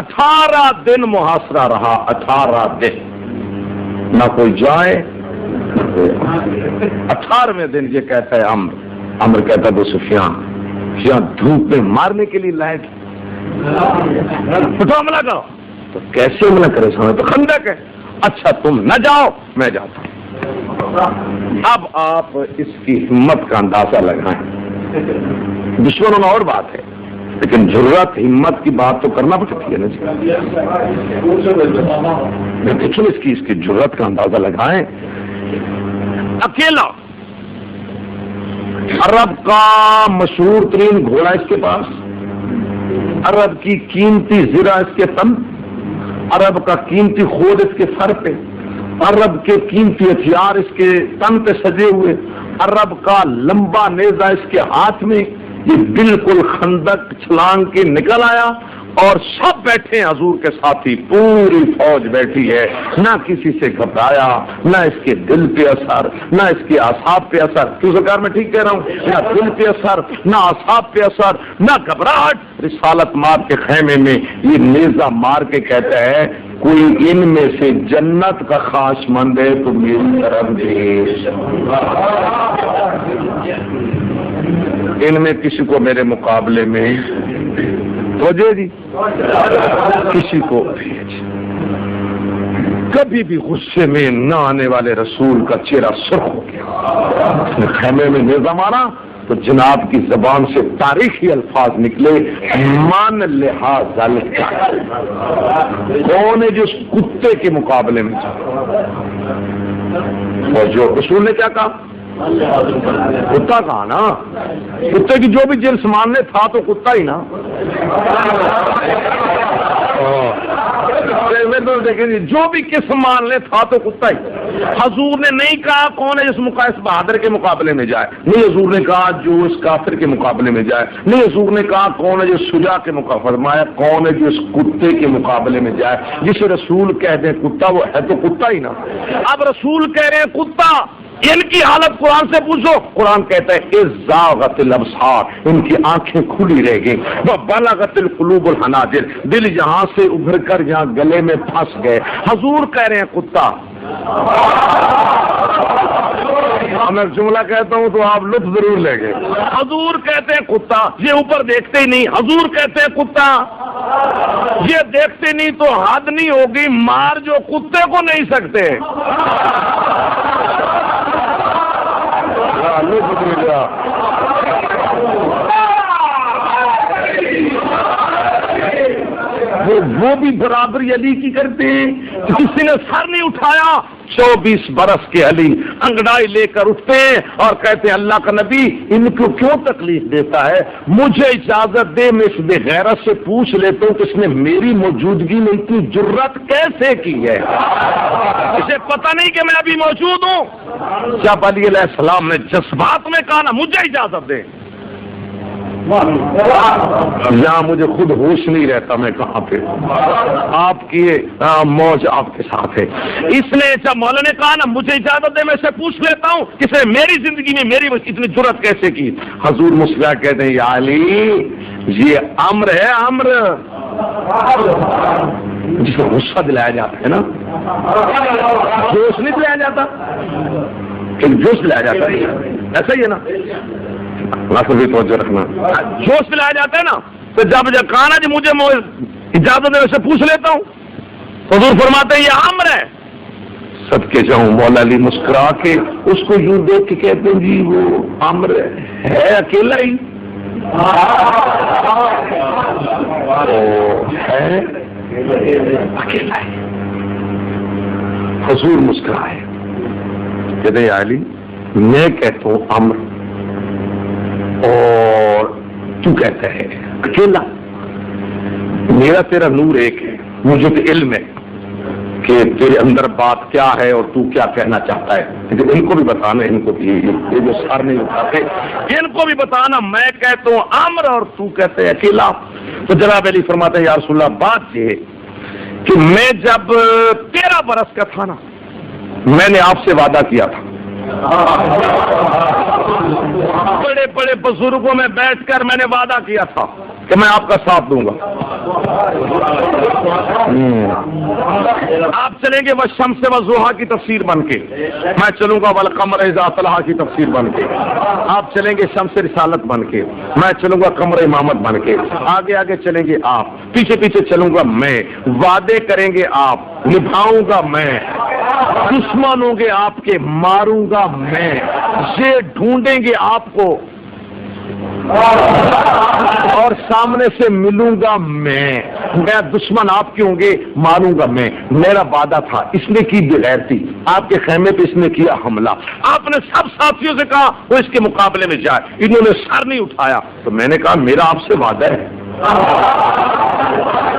18 دن محاصرہ رہا, 18 دن نہ کوئی جائے. 18ویں دن یہ کہتا ہے عمر کہتا ہے ابو سفیان یہاں دھوپ میں مارنے کے لیے لائٹ اٹھو حملہ کرو. تو کیسے حملہ کرے سامنے تو خندق ہے. اچھا تم نہ جاؤ میں جاتا ہوں. اب آپ اس کی ہمت کا اندازہ لگائیں. دشمنوں میں اور بات ہے لیکن ضرورت ہمت کی بات تو کرنا پڑتی ہے نا. دیکھیں اس کی ضرورت کا اندازہ لگائیں. اکیلا عرب کا مشہور ترین گھوڑا اس کے پاس, عرب کی قیمتی زرہ اس کے تن, عرب کا قیمتی خود اس کے سر پہ, عرب کے قیمتی ہتھیار اس کے تن پہ سجے ہوئے, عرب کا لمبا نیزہ اس کے ہاتھ میں. یہ بالکل خندق چھلانگ کے نکل آیا اور سب بیٹھے ہیں حضور کے ساتھی, پوری فوج بیٹھی ہے. نہ کسی سے گھبرایا, نہ اس کے دل پہ اثر, نہ اس کے اعصاب پہ اثر. کیوں سرکار میں ٹھیک کہہ رہا ہوں, نہ دل پہ اثر, نہ اعصاب پہ اثر, نہ گھبراہٹ. رسالت مار کے خیمے میں یہ نیزہ مار کے کہتا ہے کوئی ان میں سے جنت کا خواہش مند ہے تو میری طرف دیکھ. ان میں کسی کو میرے مقابلے میں وجہ دی, کسی کو کبھی بھی غصے میں نہ آنے والے رسول کا چہرہ سرخ ہو گیا. اس نے خیمے میں نیزہ مارا تو جناب کی زبان سے تاریخی الفاظ نکلے, مان لحاظ کون ہے جو اس کتے کے مقابلے میں چلا. اور جو رسول نے کیا کہا, کتا کہا نا. کتے کی جو بھی جنس ماننے تھا تو کتا ہی نا. دیکھیں جو بھی قسم مان لے تھا تو کتا ہی. حضور نے نہیں کہا کون ہے جس مقاس بہادر کے مقابلے میں جائے, نہیں حضور نے کہا جو اس کافر کے مقابلے میں جائے, نہیں حضور نے کہا کون ہے جو شجاع کے مقابلے, فرمایا کون ہے جو اس کتے کے مقابلے میں جائے. جسے رسول کہتے ہیں کتا وہ ہے تو کتا ہی نا. اب رسول کہہ رہے ہیں کتا, ان کی حالت قرآن سے پوچھو. قرآن کہتا ہے اذ زاغت الابصار, ان کی آنکھیں کھلی رہ گئی. وبلغت القلوب الحناجر, دل یہاں سے ابھر کر یہاں گلے میں پھنس گئے. حضور کہہ رہے ہیں کتا. میں جملہ کہتا ہوں تو آپ لطف ضرور لیں گے. حضور کہتے ہیں کتا, یہ اوپر دیکھتے ہی نہیں. حضور کہتے ہیں کتا, یہ دیکھتے نہیں تو حد نہیں ہوگی, مار جو کتے کو نہیں سکتے. وہ بھی برابری علی کی کرتے ہیں. کسی نے سر نہیں اٹھایا, 24 برس کے علی انگڑائی لے کر اٹھتے ہیں اور کہتے ہیں اللہ کا نبی ان کو کیوں تکلیف دیتا ہے, مجھے اجازت دے میں اس بے غیرت سے پوچھ لیتا ہوں کہ اس نے میری موجودگی میں اتنی جرت کیسے کی ہے. اسے پتہ نہیں کہ میں ابھی موجود ہوں. جب علی علیہ السلام نے جذبات میں کہا نا مجھے اجازت دے, یہاں مجھے خود ہوش نہیں رہتا میں کہاں پہ. آپ کی موج آپ کے ساتھ ہے. اس نے جب مولا نے کہا نا مجھے اجازت دے میں سے پوچھ لیتا ہوں کہ اس نے میری زندگی میں میری اتنی جرت کیسے کی. حضور مسکرا کہتے ہیں یا علی یہ امر ہے, امر جسے غصہ دلایا جاتا ہے نا، جوش نہیں دلایا جاتا، جوش دلایا جاتا ہے، ایسا ہی ہے نا، بھی توجہ رکھنا، جوش دلایا جاتا ہے نا، تو جب کہا جی مجھے اجازت ہے اسے پوچھ لیتا ہوں، حضور فرماتے ہیں یہ امر ہے، صدقے جاؤں مولا علی مسکرا کے اس کو یوں دیکھ کے کہتے ہیں جی وہ امر ہے اکیلا ہی ہے اکیلا ہی، حضور مسکرائے کہتے ہیں علی میں کہتا ہوں امر اور تو کہتا ہے اکیلا، میرا تیرا نور ایک ہے، مجھے تو علم ہے کہ تیرے اندر بات کیا ہے اور تو کیا کہنا چاہتا ہے، لیکن ان کو بھی بتانا، ان کو بھی یہ جو سار نہیں اٹھاتے ان کو بھی بتانا، میں کہتا ہوں امر اور تو کہتے ہیں اکیلا۔ تو جناب علی فرماتے ہیں یا رسول اللہ بات یہ ہے کہ میں جب 13 برس کا تھا نا، میں نے آپ سے وعدہ کیا تھا، بڑے بڑے بزرگوں میں بیٹھ کر میں نے وعدہ کیا تھا کہ میں آپ کا ساتھ دوں گا، آپ چلیں گے والشمس والضحیٰ کی تفسیر بن کے، میں چلوں گا والقمر اذا طلع کی تفسیر بن کے، آپ چلیں گے شمس رسالت بن کے، میں چلوں گا قمر امامت بن کے، آگے آگے چلیں گے آپ، پیچھے پیچھے چلوں گا میں، وعدے کریں گے آپ، نبھاؤں گا میں، دشمن ہوں گے آپ کے ماروں گا میں، یہ ڈھونڈیں گے آپ کو اور سامنے سے ملوں گا میں دشمن آپ کے ہوں گے ماروں گا میں، میرا وعدہ تھا۔ اس نے کی بغیرتی، آپ کے خیمے پہ اس نے کیا حملہ، آپ نے سب ساتھیوں سے کہا وہ اس کے مقابلے میں جائے، انہوں نے سر نہیں اٹھایا، تو میں نے کہا میرا آپ سے وعدہ ہے،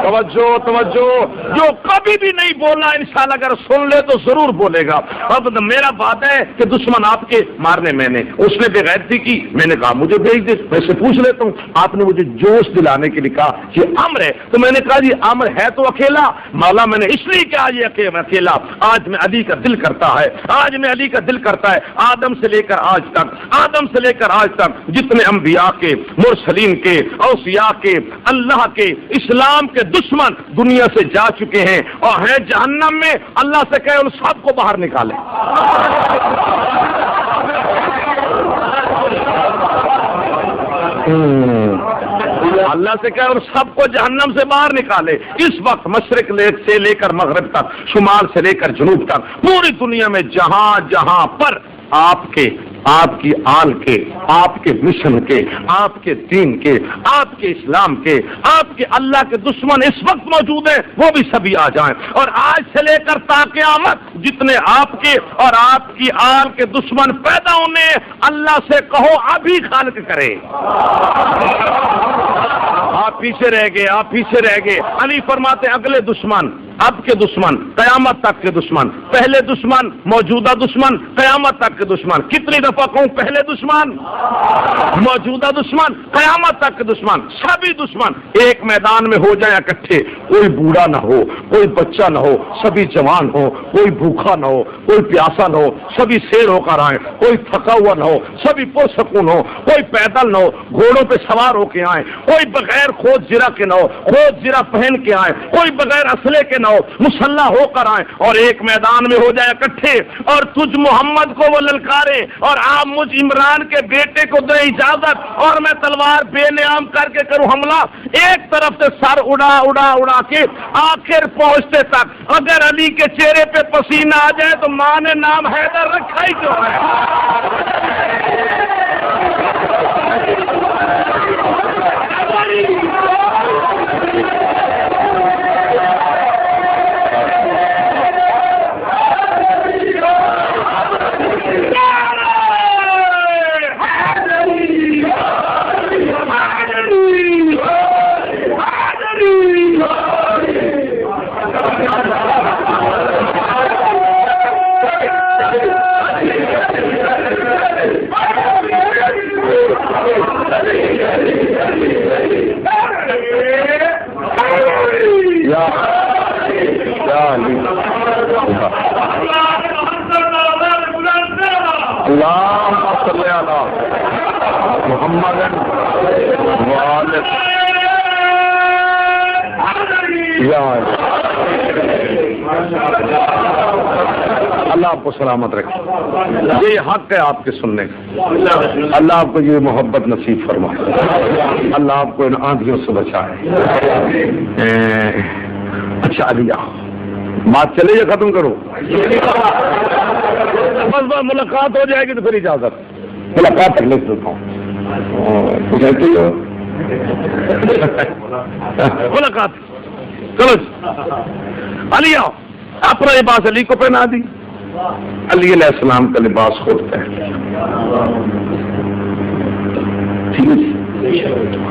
توجہ توجہ، جو کبھی بھی نہیں بولا انشاءاللہ اگر سن لے تو ضرور بولے گا، اب میرا وعدہ ہے کہ دشمن آپ کے مارنے میں نے، اس نے بغیرتی کی، میں نے کہا مجھے بھیج دے، میں سے پوچھ لیتا ہوں، آپ نے مجھے جوش دلانے کے لیے کہا یہ امر ہے، تو میں نے کہا جی امر ہے تو اکیلا، مولا میں نے اس لیے کہا یہ اکیلا، آج میں علی کا دل کرتا ہے، آج میں علی کا دل کرتا ہے، آدم سے لے کر آج تک، آدم سے لے کر آج تک جتنے انبیاء کے، مرسلین کے، اوصیاء کے، اللہ کے، اسلام کے دشمن دنیا سے جا چکے ہیں اور ہیں جہنم میں، اللہ سے کہے ان سب کو باہر نکالے، اللہ سے کہے اور سب کو جہنم سے باہر نکالے۔ اس وقت مشرق سے لے کر مغرب تک، شمال سے لے کر جنوب تک، پوری دنیا میں جہاں جہاں پر آپ کے، آپ کی آل کے، آپ کے مشن کے، آپ کے دین کے، آپ کے اسلام کے، آپ کے اللہ کے دشمن اس وقت موجود ہیں، وہ بھی سبھی آ جائیں، اور آج سے لے کر تا قیامت جتنے آپ کے اور آپ کی آل کے دشمن پیدا ہونے، اللہ سے کہو ابھی خالق کرے۔ آپ پیچھے رہ گئے، آپ پیچھے رہ گئے، علی فرماتے ہیں اگلے دشمن، اب کے دشمن، قیامت تک کے دشمن، پہلے دشمن، موجودہ دشمن، قیامت تک کے دشمن، کتنی دفعہ کہوں پہلے دشمن، موجودہ دشمن، قیامت تک کے دشمن، سبھی دشمن ایک میدان میں ہو جائیں اکٹھے، کوئی بوڑھا نہ ہو، کوئی بچہ نہ ہو، سبھی جوان ہو، کوئی بھوکا نہ ہو، کوئی پیاسا نہ ہو، سبھی سیر ہو کر آئیں، کوئی تھکا ہوا نہ ہو، سبھی پرسکون ہو، کوئی پیدل نہ ہو، گھوڑوں پہ سوار ہو کے آئیں، کوئی بغیر خود زرہ کے نہ ہو، خود زرہ پہن کے آئیں، کوئی بغیر اسلحے کے نہ ہو، مسلح ہو کر آئیں اور ایک میدان میں ہو جائے اکٹھے، اور تجھ محمد کو وہ للکارے اور آپ مجھ عمران کے بیٹے کو دے اجازت اور میں تلوار بے نیام کر کے کروں حملہ، ایک طرف سے سر اڑا اڑا اڑا کے آخر پہنچتے تک اگر علی کے چہرے پہ پسینہ آ جائے تو ماں نے نام حیدر رکھا ہی کیوں ہے؟ اللهم صل على محمد وآله اللہ آپ کو سلامت رکھے، یہ حق ہے آپ کے سننے کا، اللہ آپ کو یہ محبت نصیب فرمائے، اللہ آپ کو ان آندھیوں سے بچائے۔ اچھا علیہ بات چلے یا ختم کرو؟ بس بس ملاقات ہو جائے گی تو پھر اجازت، ملاقات تک لکھ دیتا ہوں، کہتے ہو ملاقات۔ چلو علی آؤ، اپنا لباس علی کو پہنا دی، علی علیہ السلام کا لباس ہوتا ہے، ٹھیک ہے،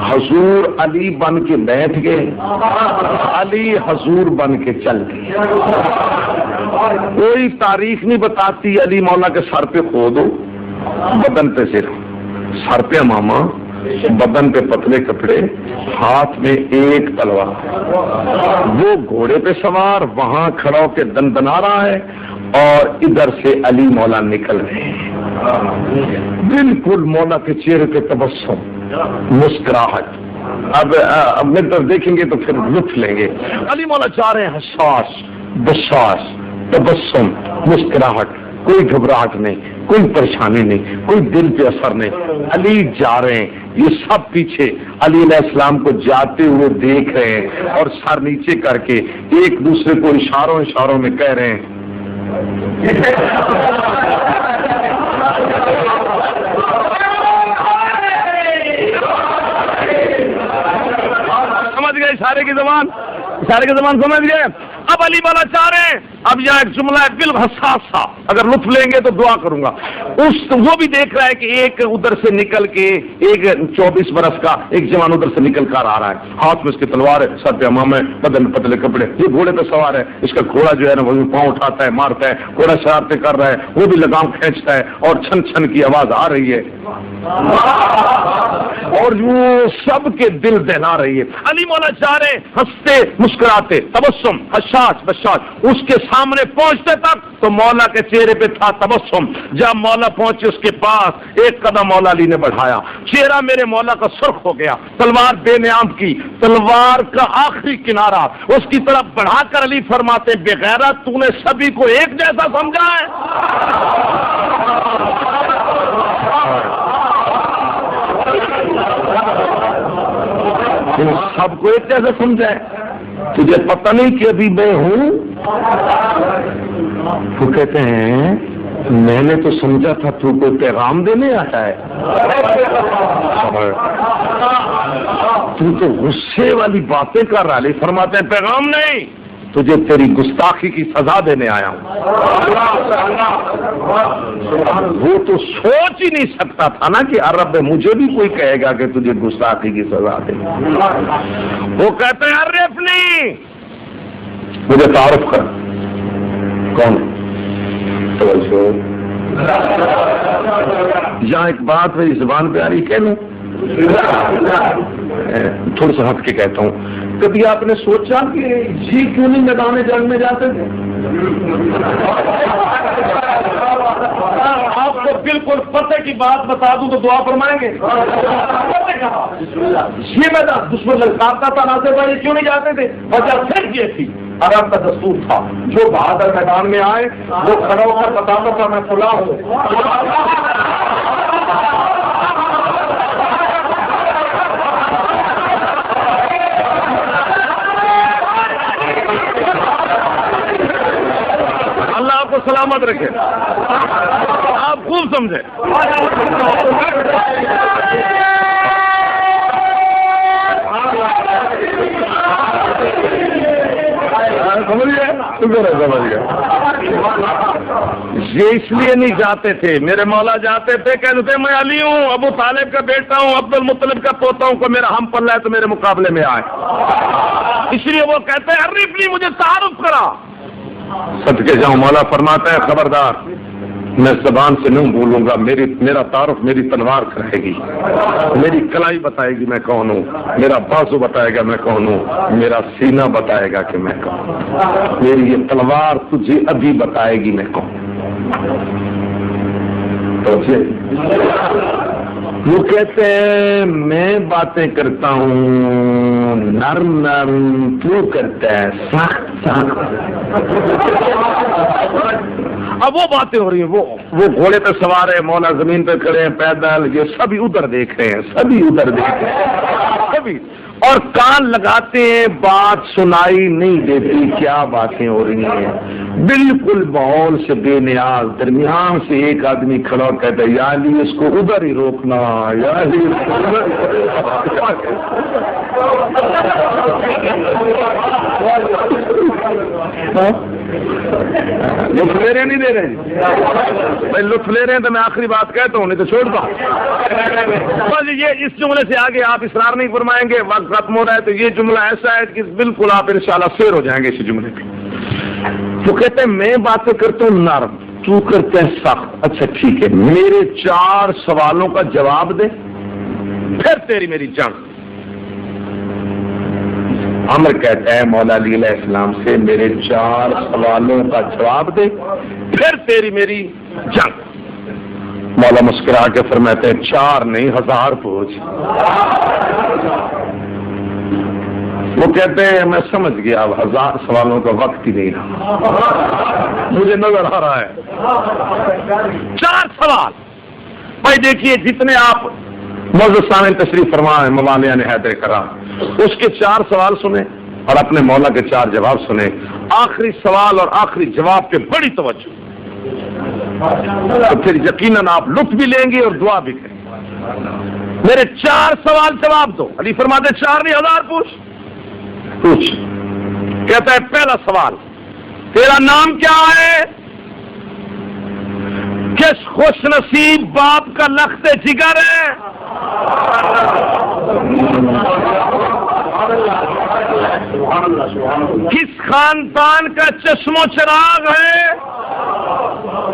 حضور علی بن کے بیٹھ گئے، علی حضور بن کے چل گئے، کوئی تاریخ نہیں بتاتی علی مولا کے سر پہ کھودو، بدن پہ صرف سر پہ امامہ، بدن پہ پتلے کپڑے، ہاتھ میں ایک تلوار، وہ گھوڑے پہ سوار وہاں کھڑا ہو کے دندنا رہا ہے اور ادھر سے علی مولا نکل رہے ہیں، بالکل مولا کے چہرے پہ تبسم، مسکراہٹ۔ اب مدر دیکھیں گے تو پھر لطف لیں گے، علی مولا جا رہے ہیں، حساس بساس تبسم مسکراہٹ، کوئی گھبراہٹ نہیں، کوئی پریشانی نہیں، کوئی دل پہ اثر نہیں، علی جا رہے ہیں، یہ سب پیچھے علی علیہ السلام کو جاتے ہوئے دیکھ رہے ہیں اور سر نیچے کر کے ایک دوسرے کو اشاروں میں کہہ رہے ہیں سمجھ گئے اشارے کی زبان سمجھ گئے۔ اب علی مولا چاہ رہے ہیں، اب یہاں ایک جملہ ہے بالکل حساس تھا، اگر لطف لیں گے تو دعا کروں گا۔ وہ بھی دیکھ رہا ہے کہ ایک ادھر سے نکل کے، ایک 24 برس کا ایک جوان ادھر سے نکل کر آ رہا ہے، ہاتھ میں اس کی تلوار ہے، سر پہ امامہ ہے، بدن میں پتلے کپڑے، یہ گھوڑے پہ سوار ہے، اس کا گھوڑا جو ہے نا وہ پاؤں اٹھاتا ہے، مارتا ہے، گھوڑا شرارتیں کر رہا ہے، وہ بھی لگام کھینچتا ہے اور چھن چھن کی آواز آ رہی ہے اور وہ سب کے دل دہلا رہی ہے۔ علی مولا چاہ رہے ہنستے مسکراتے تبسم حساس بشاش، اس کے سامنے پہنچتے تک تو مولا کے چہرے پہ تھا تبسم، جب مولا پہنچے اس کے پاس ایک قدم مولا علی نے بڑھایا، چہرہ میرے مولا کا سرخ ہو گیا، تلوار بے نیام کی، تلوار کا آخری کنارہ اس کی طرف بڑھا کر علی فرماتے بے غیرت تو نے سبھی کو ایک جیسا سمجھا ہے؟ سب کو ایک جیسا سمجھا ہے، تجھے پتہ نہیں کہ ابھی میں ہوں؟ تو کہتے ہیں میں نے تو سمجھا تھا تو کوئی پیغام دینے آیا ہے، تو غصے والی باتیں کر رہا ہے۔ فرماتے ہیں پیغام نہیں، تجھے تیری گستاخی کی سزا دینے آیا ہوں۔ وہ تو سوچ ہی نہیں سکتا تھا نا کہ عرب میں مجھے بھی کوئی کہے گا کہ تجھے گستاخی کی سزا دے۔ وہ کہتے ہیں عرف نہیں، مجھے تعارف کر کون؟ یہاں ایک بات میری زبان پہ آ رہی، کہہ لوں تھوڑا سا ہٹ کے کہتا ہوں، کبھی آپ نے سوچا کہ یہ کیوں نہیں میدان جنگ میں جاتے تھے؟ آپ کو بالکل پتہ کی بات بتا دوں تو دعا فرمائیں گے؟ یہ میدان دشمن للکارتا تھا، ناصر بھائی کیوں نہیں جاتے تھے؟ وجہ صرف یہ تھی، عرب کا دستور تھا، جو بہادر میدان میں آئے وہ کھڑا ہو کر بتاتا تھا میں فلاں ہوں۔ اللہ آپ کو سلامت رکھے، آپ خوب سمجھے۔ یہ اس لیے نہیں جاتے تھے، میرے مولا جاتے تھے، کہتے تھے میں علی ہوں، ابو طالب کا بیٹا ہوں، عبد المطلب کا پوتا ہوں، کو میرا ہم پلہ ہے تو میرے مقابلے میں آئے، اس لیے وہ کہتے ہیں عرف نہیں، مجھے تعارف کرا۔ صدقے جاؤں، مولا فرماتا ہے خبردار میں زبان سے نہیں بولوں گا، میرا تعارف میری تلوار کرائے گی، میری کلائی بتائے گی میں کون ہوں، میرا بازو بتائے گا میں کون ہوں، میرا سینہ بتائے گا کہ میں کون ہوں، میری یہ تلوار تجھے ابھی بتائے گی میں کون ہوں۔ وہ کہتے ہیں میں باتیں کرتا ہوں نرم نرم، تو کرتا ہے سخت سخت۔ اب وہ باتیں ہو رہی ہیں، وہ گھوڑے پہ سوار ہے، مولا زمین پہ کھڑے ہیں، پیدل، یہ سبھی ادھر دیکھ رہے ہیں، سبھی ادھر دیکھ رہے ہیں، سبھی، اور کان لگاتے ہیں، بات سنائی نہیں دیتی کیا باتیں ہو رہی ہیں، بالکل ماحول سے بے نیاز، درمیان سے ایک آدمی کھڑا اور کہتا ہے یا علی اس کو ادھر ہی روکنا، یا علی اس کو ادھر ہی لطف لے رہے نہیں دے رہے بھائی، لطف لے رہے ہیں تو میں آخری بات کہتا ہوں، نہیں تو چھوڑ دوں بس۔ یہ اس جملے سے آگے آپ اصرار نہیں فرمائیں گے، وقت ختم ہو رہا ہے، تو یہ جملہ ایسا ہے کہ بالکل آپ انشاءاللہ سیر ہو جائیں گے اسی جملے پہ۔ تو کہتے ہیں میں باتیں کرتا ہوں نرم، تو کرتے ہیں سخت۔ اچھا ٹھیک ہے، میرے 4 سوالوں کا جواب دے، پھر تیری میری جنگ۔ عمر کہتا ہے مولا علی علیہ السلام سے میرے 4 سوالوں کا جواب دے، پھر تیری میری جنگ۔ مولا مسکرا کے فرماتے ہیں 4 نہیں 1000 پوچھ۔ وہ کہتے ہیں میں سمجھ گیا، اب 1000 سوالوں کا وقت ہی نہیں رہا، مجھے نظر آ رہا ہے 4 سوال۔ بھائی دیکھیے، جتنے آپ معزز سامعین تشریف فرما ہے موالیان حیدر کرام، اس کے 4 سوال سنیں اور اپنے مولا کے 4 جواب سنیں۔ آخری سوال اور آخری جواب پہ بڑی توجہ، تو پھر یقیناً آپ لطف بھی لیں گے اور دعا بھی کریں گے۔ میرے 4 سوال جواب دو۔ علی فرماتے 4 نہیں 1000 پوچھ۔ کہتا ہے پہلا سوال، تیرا نام کیا ہے؟ کس خوش نصیب باپ کا لخت جگر ہے؟ کس خاندان کا چشم و چراغ ہے؟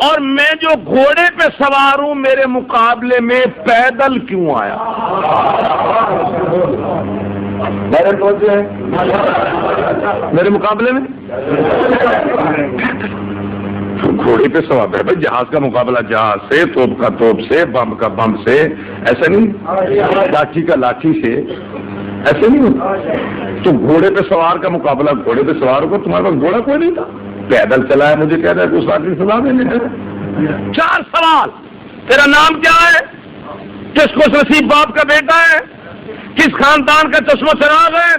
اور میں جو گھوڑے پہ سوار ہوں میرے مقابلے میں پیدل کیوں آیا؟ میرے مقابلے میں گھوڑے پہ سوار ہے بھائی، جہاز کا مقابلہ جہاز سے، توپ کا توپ سے، بم کا بم سے، ایسا نہیں، لاٹھی کا لاٹھی سے، ایسے نہیں ہوتا۔ تو گھوڑے پہ سوار کا مقابلہ گھوڑے پہ سوار ہوگا، تمہارے پاس گھوڑا کوئی نہیں تھا، پیدل چلا ہے، مجھے کہہ رہا ہے کہ اس آدمی سزا دینے ہے۔ 4 سوال، تیرا نام کیا ہے؟ کس خوش نصیب باپ کا بیٹا ہے؟ کس خاندان کا چشم و چراغ ہے؟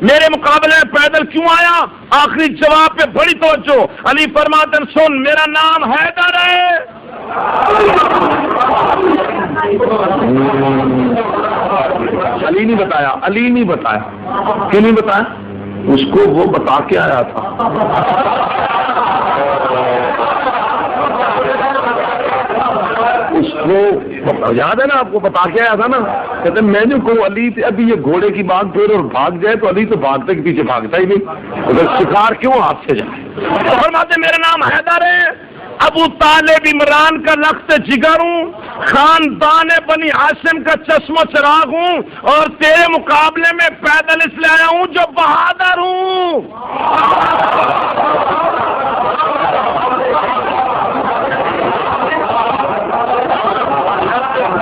میرے مقابلے میں پیدل کیوں آیا؟ آخری جواب پہ بڑی توجہ۔ علی فرماتے ہیں سن، میرا نام حیدر ہے۔ علی نہیں بتایا، علی نہیں بتایا، کیوں نہیں بتایا؟ اس کو وہ بتا کے آیا تھا۔ اس کو یاد ہے نا، آپ کو بتا کے آیا تھا نا، کہتے ہیں میں نے کہوں علی ابھی یہ گھوڑے کی بات پھر اور بھاگ جائے تو علی تو بھاگتے کے پیچھے بھاگتا ہی نہیں، اگر شکار کیوں ہاتھ سے جائے۔ فرماتے میرا نام حیدر ہے، ابو طالب عمران کا لخت جگر ہوں، خاندان بنی ہاشم کا چشم و چراغ ہوں، اور تیرے مقابلے میں پیدل اس لیے آیا ہوں جو بہادر ہوں۔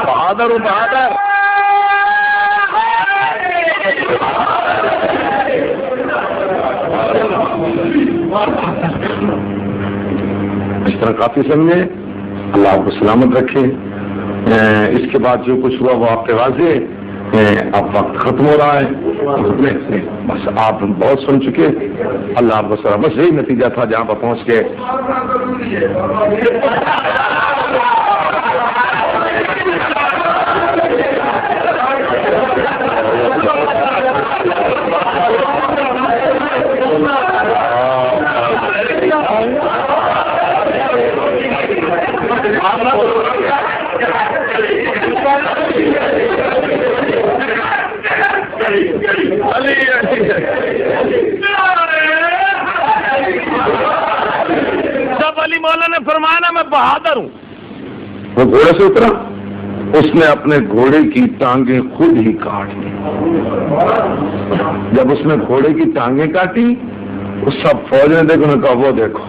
بہادر ہوں، بہادر۔ اس طرح کافی سمجھے، اللہ آپ کو سلامت رکھے۔ اس کے بعد جو کچھ ہوا وہ آپ کے واضح ہے، اب وقت ختم ہو رہا ہے، بس آپ بہت سن چکے، اللہ آپ کو سلام۔ بس یہی نتیجہ تھا جہاں پر پہنچ کے جب علی مولا نے فرمایا نا میں بہادر ہوں، وہ گھوڑے سے اترا، اس نے اپنے گھوڑے کی ٹانگیں خود ہی کاٹ لی۔ جب اس نے گھوڑے کی ٹانگیں کاٹی، اس سب فوج نے دیکھو، نے کہا وہ دیکھو،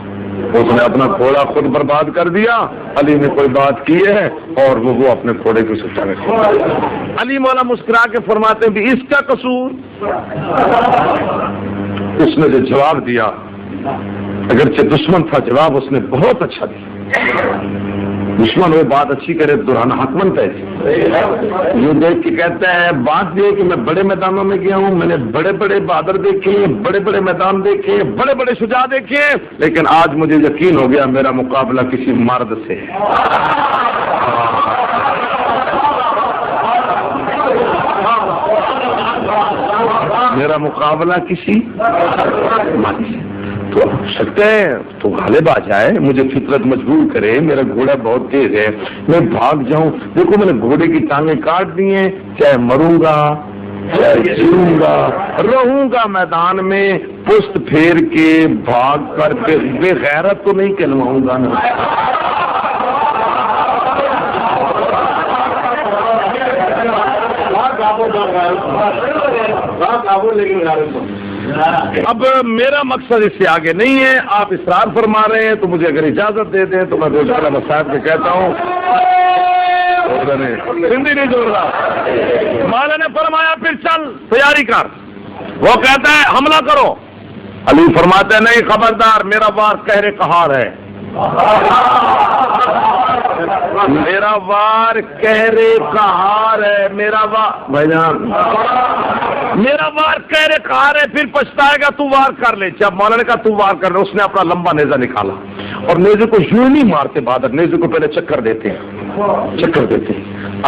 اس نے اپنا گھوڑا خود برباد کر دیا، علی نے کوئی بات کی ہے اور وہ اپنے گھوڑے کی سچا میں۔ علی مولا مسکرا کے فرماتے ہیں بھی اس کا قصور، اس نے جو جواب دیا اگرچہ دشمن تھا، جواب اس نے بہت اچھا دیا۔ دشمن وہ بات اچھی کرے دوران حق بنتا ہے. یہ دیکھ کے کہتا ہے بات یہ کہ میں بڑے میدانوں میں گیا ہوں, میں نے بڑے بڑے بہادر دیکھے, بڑے بڑے میدان دیکھے, بڑے بڑے شجاع دیکھے, لیکن آج مجھے یقین ہو گیا میرا مقابلہ کسی مرد سے ہے. میرا مقابلہ کسی مرد سے. تو سکتے ہیں تو غالب آ جائے, مجھے فطرت مجبور کرے, میرا گھوڑا بہت تیز ہے, میں بھاگ جاؤں. دیکھو میں نے گھوڑے کی ٹانگیں کاٹ دی ہیں, چاہے مروں گا چاہے جیوں گا, رہوں گا میدان میں, پشت پھیر کے بھاگ کر کے بے غیرت تو نہیں کہلواؤں گا نا. اب میرا مقصد اس سے آگے نہیں ہے, آپ اصرار فرما رہے ہیں تو مجھے اگر اجازت دے دیں تو میں روزانہ صاحب سے کہتا ہوں ہندی نہیں جوڑ رہا. مولا نے فرمایا پھر چل تیاری کر. وہ کہتا ہے حملہ کرو. علی فرماتے ہیں نہیں خبردار, میرا وار قہر قہار ہے, میرا وار قہر قہار ہے, میرا وار بھائی جان میرا وار قہر قہار ہے. پھر پچھتائے گا تو وار کر لے. جب مولا نے کہا تو وار کر لے, اس نے اپنا لمبا نیزہ نکالا اور نیزے کو یوں نہیں مارتے بہادر, نیزے کو پہلے چکر دیتے ہیں.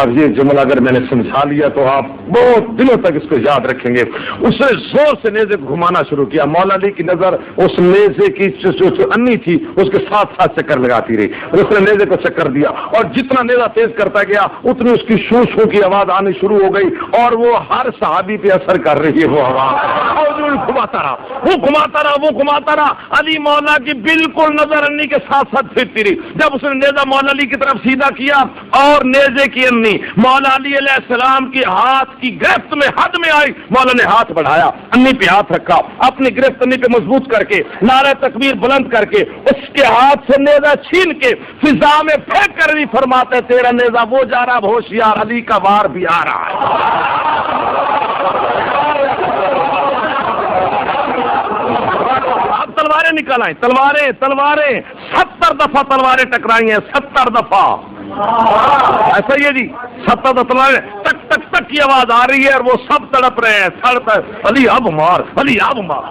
اب یہ جملہ اگر میں نے سمجھا لیا تو آپ بہت دنوں تک اس کو یاد رکھیں گے. اس نے زور سے نیزے کو گھمانا شروع کیا. مولا علی کی نظر اس نیزے کی جو انی تھی اس کے ساتھ ساتھ چکر لگاتی رہی, اور اس نے نیزے کو چکر دیا, اور جتنا نیزہ تیز کرتا گیا اتنی اس کی شو شو کی آواز آنی شروع ہو گئی, اور وہ ہر صحابی پہ اثر کر رہی ہے. وہ آواز گھماتا رہا. علی مولا کی بالکل نظر انی کے ساتھ ساتھ پھرتی رہی. جب اس نے نیزہ مولا علی کی طرف سیدھا کیا اور نیزے کی انی مولا علی علیہ السلام کی ہاتھ کی گرفت میں حد میں آئی, مولا نے ہاتھ بڑھایا, انی پہ ہاتھ رکھا, اپنی گرفت انی پہ مضبوط کر کے نعرہ تکبیر بلند کر کے اس کے ہاتھ سے نیزہ چھین کے فضا میں پھینک کر بھی فرماتے تیرا نیزہ وہ جا رہا, ہوشیار علی کا وار بھی آ رہا ہے. اب تلواریں نکل آئیں, تلواریں 70 دفعہ تلواریں ٹکرائی ہیں, 70 دفعہ. ایسا ہی ہے جی, 70 دفعہ ٹک ٹک ٹک کی آواز آ رہی ہے اور وہ سب تڑپ رہے ہیں. علی اب مار, علی اب مار,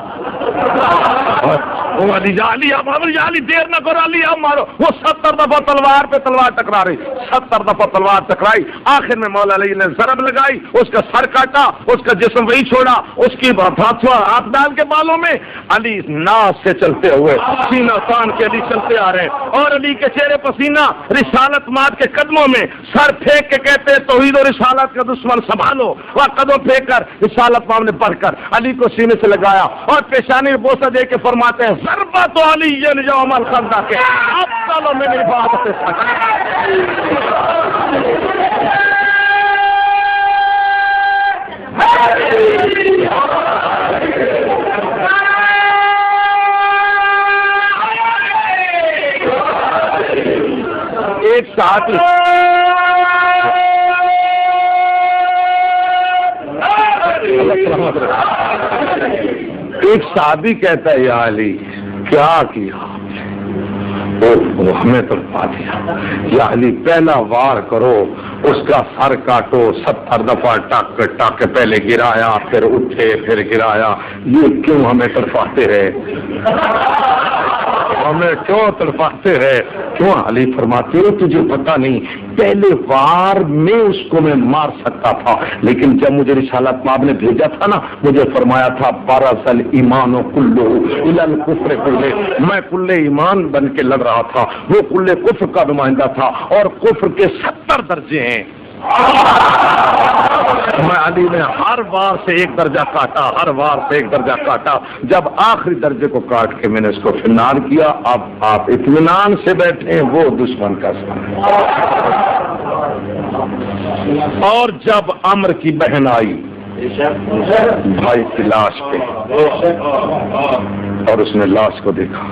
علی دیر نہ کرو, علی اب مارو. وہ 70 دفعہ تلوار پہ تلوار ٹکرا رہی, 70 دفعہ تلوار ٹکرائی. آخر میں مولا علی نے ضرب لگائی, اس کا سر کاٹا, اس کا جسم وہی چھوڑا, اس کی ہاتھ ڈال کے بالوں میں. علی ناز سے چلتے ہوئے سینہ تان کے علی چلتے آ رہے ہیں, اور علی کے چہرے پسینہ, رسالت مات کے قدموں میں سر پھینک کے کہتے ہیں توحید و رسالت کا دشمن سنبھالو. وہ قدم پھینک کر رسالت مام نے پڑھ کر علی کو سینے سے لگایا اور پیشانی میں بوسہ دے کے فرماتے ہیں ضربہ تو علی جو عمل خندہ کے اب چلو میں میری بات سے ایک صحابی کہتا ہے یا علی کیا کیا, وہ ہمیں تو پا دیا. یا علی پہلا وار کرو, اس کا سر کاٹو, 70 دفعہ ٹاک ٹاک پہلے گرایا, پھر اٹھے, پھر گرایا. یہ کیوں ہمیں تڑپاتے رہے, ہمیں کیوں تڑپاتے رہے, کیوں؟ علی فرماتے ہو تجھے پتا نہیں, پہلے وار میں اس کو میں مار سکتا تھا, لیکن جب مجھے رسالت ماب نے بھیجا تھا نا, مجھے فرمایا تھا برسل ایمان و کلو الل کفر کلے, میں کل ایمان بن کے لڑ رہا تھا, وہ کل کفر کا نمائندہ تھا, اور کفر کے 70 درجے ہیں. میں علی نے ہر وار سے ایک درجہ کاٹا, ہر وار سے ایک درجہ کاٹا. جب آخری درجے کو کاٹ کے میں نے اس کو فنار کیا, اب آپ اطمینان سے بیٹھے, وہ دشمن کا سامنے. اور جب عمر کی بہن آئی بھائی کی لاش پہ, اور اس نے لاش کو دیکھا,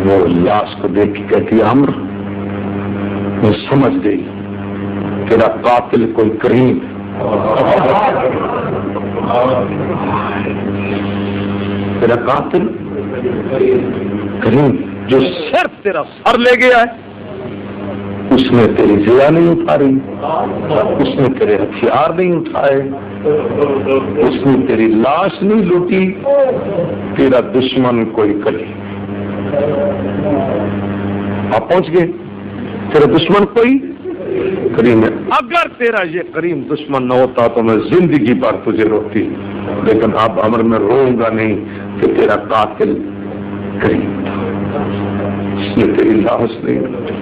وہ لاش کو دیکھ کے کہتی عمر میں سمجھ گئی تیرا قاتل کوئی کریم, تیرا قاتل کریم. جو صرف تیرا سر لے گیا ہے اس نے تیری زیا نہیں اتاری، اس نے تیرے ہتھیار نہیں اٹھائے، اس نے تیری لاش نہیں لوٹی، تیرا دشمن کوئی کریم۔ آپ پہنچ گئے، تیرا دشمن کوئی کریم ہے۔ اگر تیرا یہ کریم دشمن نہ ہوتا تو میں زندگی پر تجھے روکتی، لیکن اب امر میں روؤں گا نہیں کہ تیرا قاتل کریم تھا، اس نے تیری لاش نہیں لوٹی۔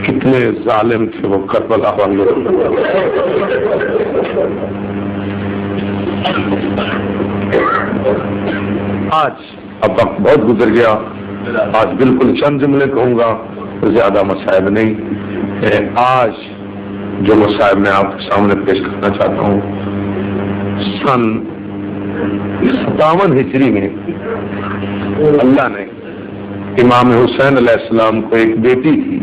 کتنے ظالم تھے وہ کربلا والے۔ آج اب وقت بہت گزر گیا، آج بالکل چند جملے کہوں گا، زیادہ مصائب نہیں۔ آج جو مصائب میں آپ کے سامنے پیش کرنا چاہتا ہوں، سن 57 ہجری میں اللہ نے امام حسین علیہ السلام کو ایک بیٹی تھی،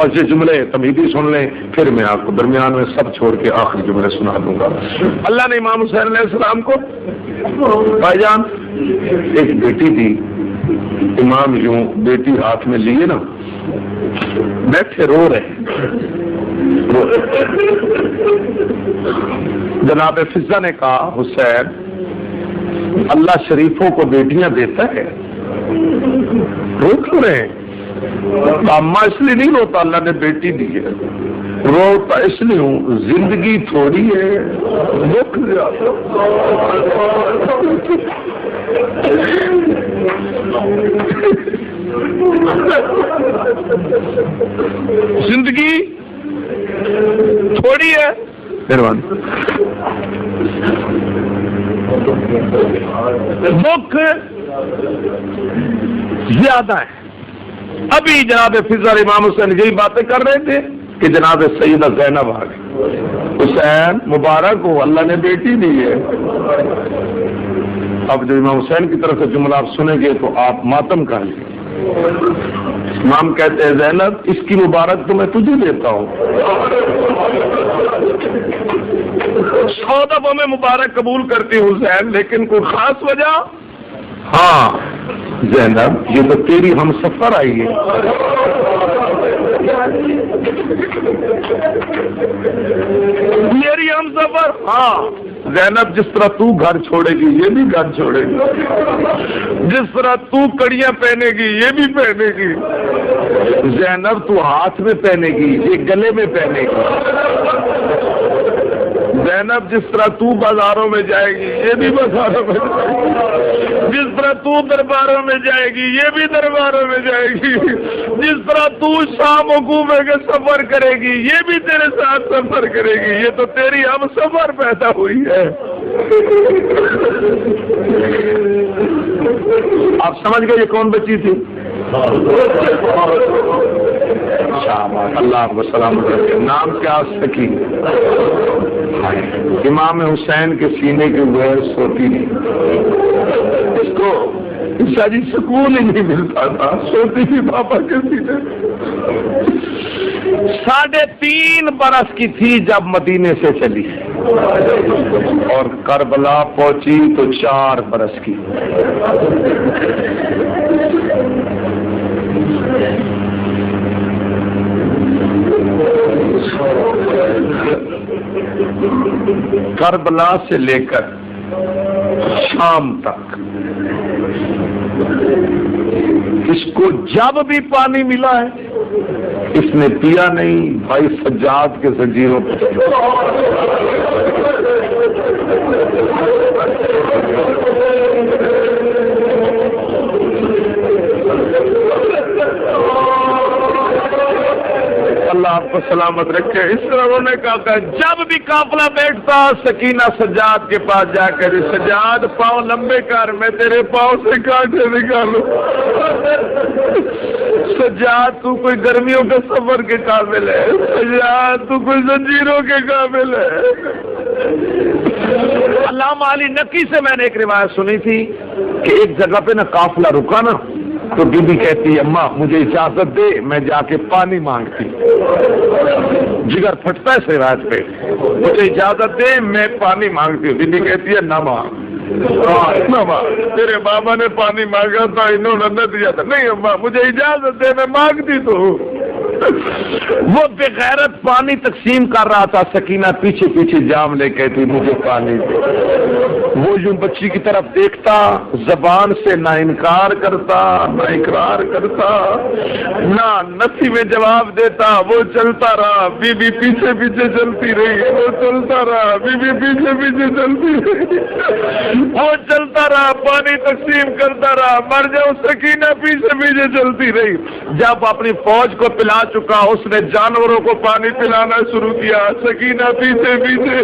اور یہ جملے تمہیدی سن لیں، پھر میں آپ کو درمیان میں سب چھوڑ کے آخری جملے سنا دوں گا۔ اللہ نے امام حسین علیہ السلام کو، بھائی جان ایک بیٹی تھی، امام یوں بیٹی ہاتھ میں لیے نا بیٹھے رو رہے۔ جناب فضا نے کہا حسین اللہ شریفوں کو بیٹیاں دیتا ہے، رو کیوں رہے ہیں؟ اماں اس لیے نہیں روتا اللہ نے بیٹی دی ہے، روتا اس لیے ہوں زندگی تھوڑی ہے، دکھ زندگی تھوڑی ہے۔ مہربانی، دکھ زیادہ ہے۔ ابھی جناب فضا امام حسین یہی باتیں کر رہے تھے کہ جناب سیدہ زینب آ گئی۔ حسین مبارک ہو، اللہ نے بیٹی دی ہے۔ اب جب امام حسین کی طرف سے جملہ آپ سنیں گے تو آپ ماتم کر لیں۔ امام کہتے ہیں زینب اس کی مبارک تو میں تجھے دیتا ہوں، 100 دفعہ میں مبارک قبول کرتی ہوں حسین، لیکن کوئی خاص وجہ؟ ہاں زینب یہ تو تیری ہم سفر آئی ہے، میری ہم سفر۔ ہاں زینب جس طرح تو گھر چھوڑے گی یہ بھی گھر چھوڑے گی، جس طرح تو کڑیاں پہنے گی یہ بھی پہنے گی۔ زینب تو ہاتھ میں پہنے گی یہ گلے میں پہنے گی۔ زینب جس طرح تو بازاروں میں جائے گی یہ بھی بازاروں میں جائے گی، جس طرح تو درباروں میں جائے گی یہ بھی درباروں میں جائے گی، جس طرح تو شام حکومت کے سفر کرے گی یہ بھی تیرے ساتھ سفر کرے گی۔ یہ تو تیری ہم سفر پیدا ہوئی ہے۔ آپ سمجھ گئے یہ کون بچی تھی؟ اللہ آپ کو سلامت رکھے۔ نام کیا؟ سکی۔ امام حسین کے سینے کے بغیر سوتی نہیں، اس کو جی سکون ہی نہیں ملتا تھا، سوتی تھی پاپا کے سینے۔ 3.5 برس کی تھی جب مدینے سے چلی اور کربلا پہنچی تو 4 برس کی۔ کربلا سے لے کر شام تک اس کو جب بھی پانی ملا ہے اس نے پیا نہیں، بھائی سجاد کے زنجیروں پہ۔ اللہ آپ کو سلامت رکھے۔ اس طرح انہوں نے کہا کہ جب بھی قافلہ بیٹھتا سکینہ سجاد کے پاس جا کر سجاد پاؤں لمبے کر، میں تیرے پاؤں سے کانٹے نکالوں۔ سجاد تو کوئی گرمیوں کے سفر کے قابل ہے، سجاد تو کوئی زنجیروں کے قابل ہے۔ علامہ علی نقی سے میں نے ایک روایت سنی تھی کہ ایک جگہ پہ نا قافلہ رکا نا تو بی بی کہتی ہے اماں مجھے اجازت دے میں جا کے پانی مانگتی. جگر پھٹتا ہے اس روایت پہ, مجھے اجازت دے میں پانی مانگتی ہوں. بی بی کہتی ہے نہ ماں تیرے بابا نے پانی مانگا تھا انہوں نے نہ دیا تھا. نہیں اماں مجھے اجازت دے میں مانگتی تو ہوں. وہ بغیرت پانی تقسیم کر رہا تھا, سکینہ پیچھے پیچھے جام لے کہتی مجھے پانی دے. وہ یوں بچی کی طرف دیکھتا, زبان سے نہ انکار کرتا نہ اقرار کرتا نہ نفی میں جواب دیتا. وہ چلتا رہا, بی بی پیچھے پیچھے چلتی رہی. وہ چلتا رہا, بی بی پیچھے پیچھے چلتی رہی. وہ چلتا رہا, پانی تقسیم کرتا رہا. مر جاؤ سکینہ پیچھے پیچھے چلتی رہی. جب اپنی فوج کو پلا چکا اس نے جانوروں کو پانی پلانا شروع کیا. سکینہ پیچھے پیچھے.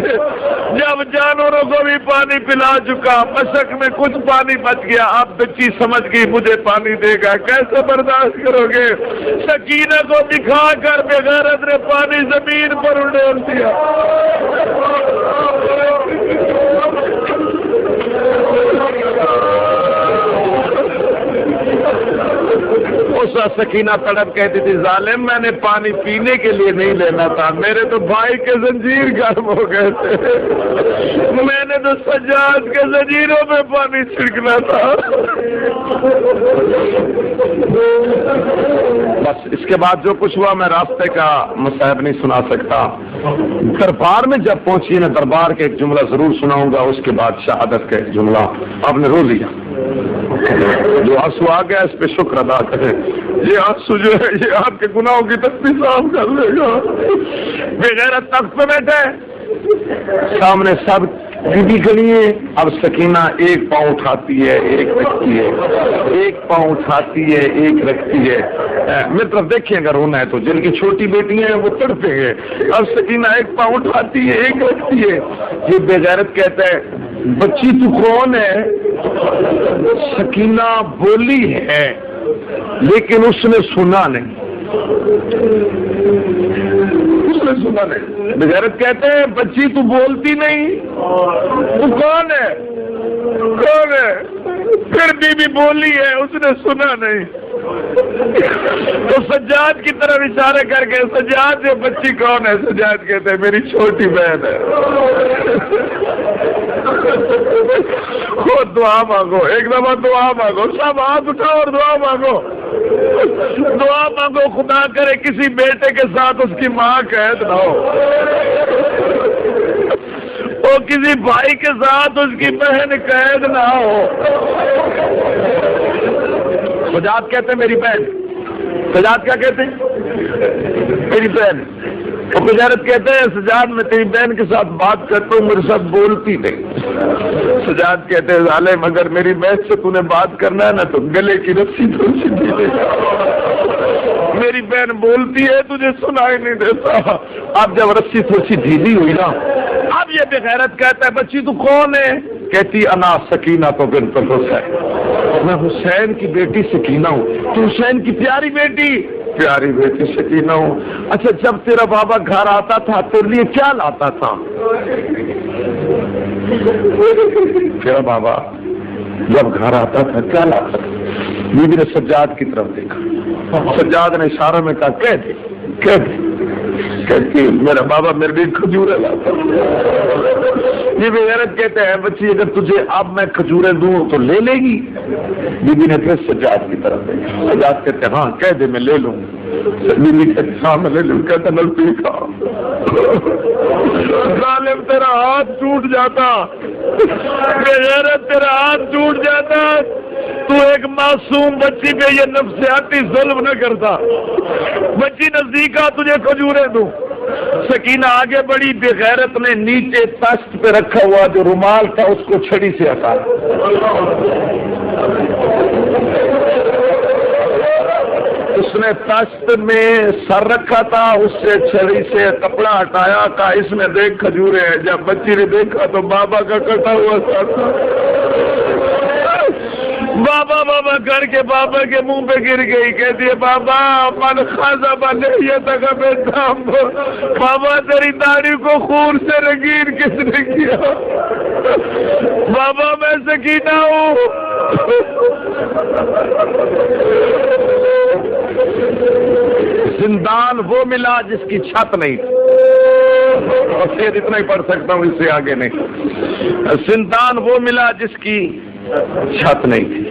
جب جانوروں کو بھی پانی پلا چکا, مشق میں کچھ پانی بچ گیا. اب بچی سمجھ گئی مجھے پانی دے گا, کیسے برداشت کرو گے؟ سکینہ کو دکھا کر بغیرت نے پانی زمین پر اڈول دیا. اس سکینہ تڑپ کہتی تھی ظالم میں نے پانی پینے کے لیے نہیں لینا تھا, میرے تو بھائی کے زنجیر گرم ہو گئے تھے, میں نے تو سجاد کے زنجیروں میں پانی چھڑکنا تھا. بس اس کے بعد جو کچھ ہوا میں راستے کا مصائب نہیں سنا سکتا. دربار میں جب پہنچی نا, دربار کے ایک جملہ ضرور سناؤں گا, اس کے بعد شہادت کا ایک جملہ. آپ نے رو لیا, جو آنسو آ گیا اس پہ شکر ادا کرے. یہ آنسو جو ہے یہ آپ کے گناہوں کی تسبیح صاف کر لے گا. بغیرت تخت پہ بیٹھے, سامنے سب بی گلی ہے. اب سکینہ ایک پاؤں اٹھاتی ہے ایک رکھتی ہے, ایک پاؤں اٹھاتی ہے ایک رکھتی ہے. میری طرف دیکھیں اگر ہونا ہے تو, جن کی چھوٹی بیٹیاں ہیں وہ تڑپیں گے. اب سکینہ ایک پاؤں اٹھاتی ہے ایک رکھتی ہے. یہ بغیرت کہتا ہے بچی تو کون ہے؟ سکینہ بولی ہے لیکن اس نے سنا نہیں. اس نے سنا نہیں. بغیرت کہتے ہیں بچی تو بولتی نہیں, تو کون ہے؟ کون ہے؟ پھر بھی بولی ہے, اس نے سنا نہیں. تو سجاد کی طرف اشارے کر کے, سجاد یہ بچی کون ہے؟ سجاد کہتے ہیں میری چھوٹی بہن ہے. خود دعا مانگو, ایک دفعہ دعا مانگو, سب ہاتھ اٹھاؤ اور دعا مانگو. دعا مانگو خدا کرے کسی بیٹے کے ساتھ اس کی ماں قید نہ ہو, اور کسی بھائی کے ساتھ اس کی بہن قید نہ ہو. سجاد کہتے ہیں میری بہن. سجاد کیا کہتے ہیں؟ میری بہن. اور بغیرت کہتے ہیں سجاد میں تیری بہن کے ساتھ بات کرتا ہوں, میرے ساتھ بولتی نہیں. سجاد کہتے ہیں ظالم اگر میری بہن سے تو نے بات کرنا ہے نا تو گلے کی رسی تو سیدھی دے. میری بہن بولتی ہے تجھے سنائی نہیں دیتا. اب جب رسی تھوڑی سی ڈھیلی ہوئی نا, اب یہ بغیرت کہتا ہے بچی تو کون ہے؟ کہتی انا سکینہ تو بنت الحسین, میں حسین کی بیٹی سکینہ ہوں. تو حسین کی پیاری بیٹی؟ پیاری بیٹی سکینہ ہوں. اچھا جب تیرا بابا گھر آتا تھا تیرے لیے کیا لاتا تھا؟ تیرا بابا جب گھر آتا تھا کیا لاتا تھا؟ بیوی نے سجاد کی طرف دیکھا. سجاد نے اشارہ میں کہا کہہ دے کہہ دے. کہتی میرا بابا میرے لیے کھجورے لاتا. یہ بغیرت کہتے ہیں بچی اگر تجھے اب میں کھجورے دوں تو لے لے گی؟ بی بی نے پھر سجاد کی طرف دیکھا. سجاد کہتے ہیں ہاں کہہ دے میں لے لوں. بی بی کہتے ہاں میں لے لوں. کہتا نلپی کھا. ظالم تیرا ہاتھ ٹوٹ جاتا, بغیرت تیرا ہاتھ ٹوٹ جاتا, تو ایک معصوم بچی پہ یہ نفسیاتی ظلم نہ کرتا. بچی نزدیک آ تجھے کھجورے دوں. سکینہ آگے بڑی, بغیرت نے نیچے تخت پہ رکھا ہوا جو رومال تھا اس کو چھڑی سے ہٹایا. اس نے تخت میں سر رکھا تھا, اس سے چھڑی سے کپڑا ہٹایا, کہا اس میں دیکھ کھجورے ہیں. جب بچی نے دیکھا تو بابا کا کٹا ہوا سر تھا. بابا بابا کر کے بابا کے منہ پہ گر گئی. کہتی ہے بابا من خاصا بنے یہ تک بیٹھا. بابا تیری داڑھی کو خون سے رنگین کس نے کیا؟ بابا میں سکینہ ہوں, زندان وہ ملا جس کی چھت نہیں تھی، اور شاید اتنا ہی پڑھ سکتا ہوں، اس سے آگے نہیں۔ زندان وہ ملا جس کی چھت نہیں تھی۔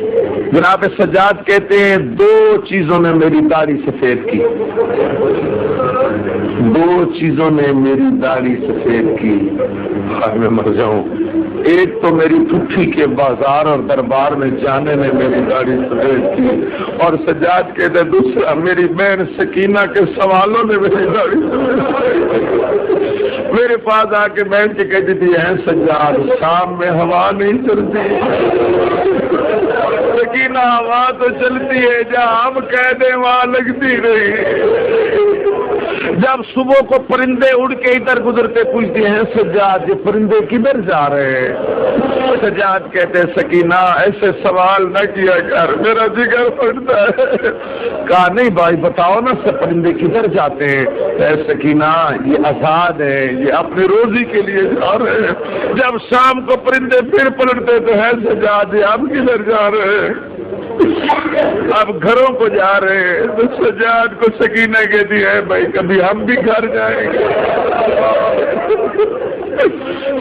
جناب سجاد کہتے ہیں دو چیزوں نے میری داڑھی سفید کی، دو چیزوں نے میری داڑھی سفید کی، میں مر جاؤں۔ ایک تو میری پھپھی کے بازار اور دربار میں جانے نے میری داڑھی سفید کی، اور سجاد کہتے ہیں دوسرا میری بہن سکینہ کے سوالوں نے میری داڑھی سفید کی۔ میرے پاس آ کے بہن کے کہتی تھی ہے سجاد شام میں ہوا نہیں چلتی، سکینہ ہوا تو چلتی ہے جہاں ہم کہہ دیں وہاں لگتی نہیں۔ جب صبح کو پرندے اڑ کے ادھر گزرتے پوچھتے ہیں سجاد یہ پرندے کدھر جا رہے ہیں؟ سجاد کہتے ہیں سکینہ ایسے سوال نہ کیا کر، میرا جگر پھٹتا ہے۔ کہا نہیں بھائی بتاؤ نا سب پرندے کدھر جاتے ہیں؟ اے سکینہ یہ آزاد ہے، یہ اپنی روزی کے لیے جا رہے ہیں۔ جب شام کو پرندے پھر پلٹتے تو ہے سجاد یہ اب کدھر جا رہے ہیں؟ اب گھروں کو جا رہے ہیں۔ تو سجاد کو سکینہ کہتی ہے بھائی کبھی ہم بھی گھر جائیں گے۔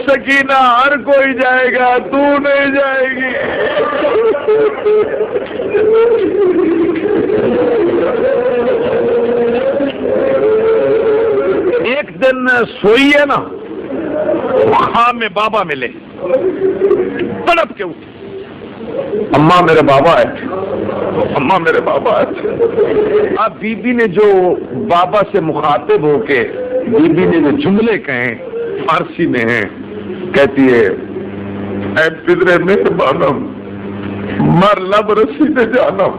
سکینہ ہر کوئی جائے گا تو نہیں جائے گی۔ ایک دن سوئی ہے نا، خواب میں بابا ملے، تڑپ کے اٹھے، اماں میرے بابا ہے، اماں میرے بابا ہے۔ اب بی بی نے جو بابا سے مخاطب ہو کے بی بی نے جو جملے کہیں فارسی میں ہیں، کہتی ہے اے پدرے مہربانم مر لب رسی نے جانم،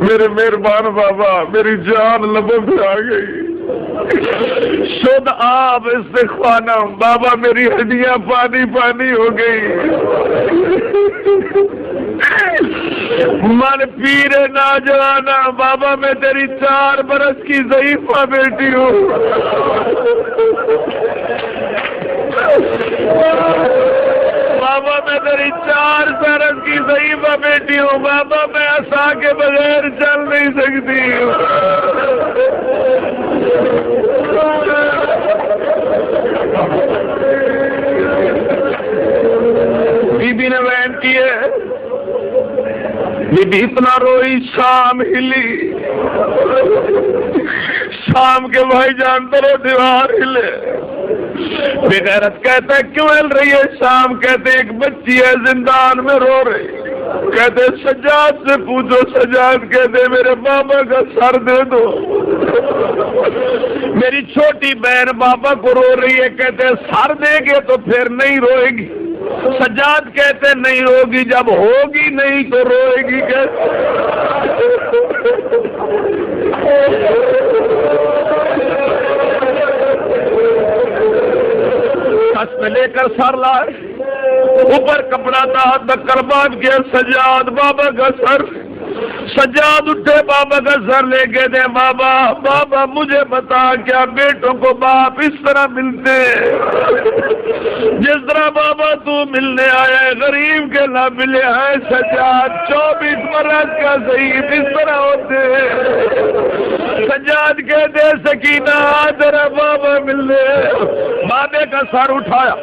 میرے مہربان بابا میری جان لبوں پہ آ گئی، شد آب استخوانم بابا میری ہڈیاں پانی پانی ہو گئی، من پیر ناجوانا بابا میں تیری 4 برس کی ضعیفہ بیٹی ہوں، بابا میں تیری 4 برس کی ضعیفہ بیٹی ہوں، بابا میں عصا کے بغیر چل نہیں سکتی ہوں۔ بی بی نے بیان کی ہے، بی بی اتنا روئی شام ہلی، شام کے بھائی جان درو دیوار ہلے۔ بغیرت کہتا ہے کیوں ہل رہی ہے شام؟ کہتے ایک بچی ہے زندان میں رو رہی، کہتے سجاد سے پوچھو، سجاد کہتے میرے بابا کا سر دے دو، میری چھوٹی بہن بابا کو رو رہی ہے، کہتے سر دے گے تو پھر نہیں روئے گی، سجاد کہتے نہیں ہوگی، جب ہوگی نہیں تو روئے گی کیسے؟ ہاتھ میں لے کر سر لائے، اوپر کپڑا تھا ہاتھ میں قربان کیا سجاد بابا کا سر، سجاد اٹھے بابا کا سر لے کے دے بابا بابا مجھے بتا کیا بیٹوں کو باپ اس طرح ملتے جس طرح بابا تو ملنے آیا ہے غریب کے نہ ملے ہیں؟ سجاد 24 برس کا ضعیف اس طرح ہوتے ہیں۔ سجاد کہتے سکینہ تیرا بابا ملنے، بابے کا سر اٹھایا،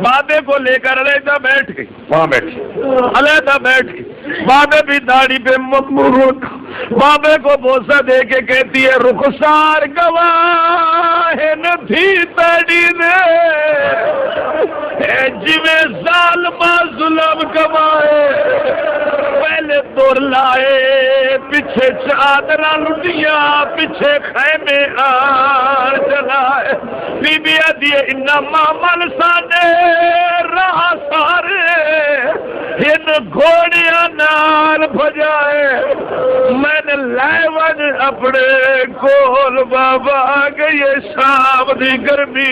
بابے کو لے کر علیحدہ بیٹھ گئی، وہاں بیٹھی علیحدہ بیٹھ گئی، بابے بھی داڑھی پہ ممرود، بابے کو بوسہ دے کے کہتی ہے رخسار گواہ نتھی تڑی نے جویں ظالمہ ظلم کمائے، پہلے دور لائے پیچھے چادراں لٹیاں پیچھے خیمے آن چلائے، بی بی آدھی انما من سانے راہ سارے ان گھوڑیاں نال بھجائے، میں نے لیون اپنے کول بابا آ گئی ہے شام دی گرمی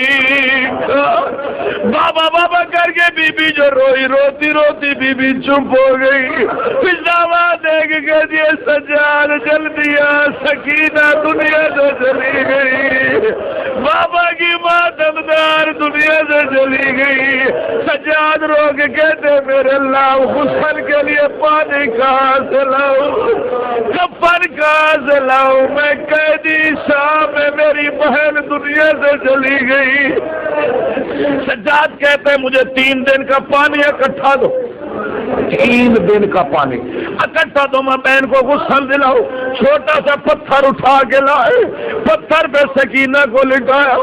بابا بابا کر کے بی بی جو روئی روتی روتی بی بی چپ ہو گئی پچھلا دیکھ کے دیے سجاد جلدی آ سکینہ دنیا سے چلی گئی بابا کی ماں دمدار دنیا سے چلی گئی سجاد رو کے کہتے میرے اللہ غسل کے لیے پانی کہاں سے لاؤں کفن کہاں سے لاؤں میں قیدی شام میں میری بہن دنیا سے چلی گئی سجاد کہتے ہیں مجھے 3 دن کا پانی اکٹھا دو 3 دن کا پانی اکٹھا دو میں بہن کو غسل دلاؤ چھوٹا سا پتھر اٹھا کے لائے پتھر پہ سکینہ کو لٹایا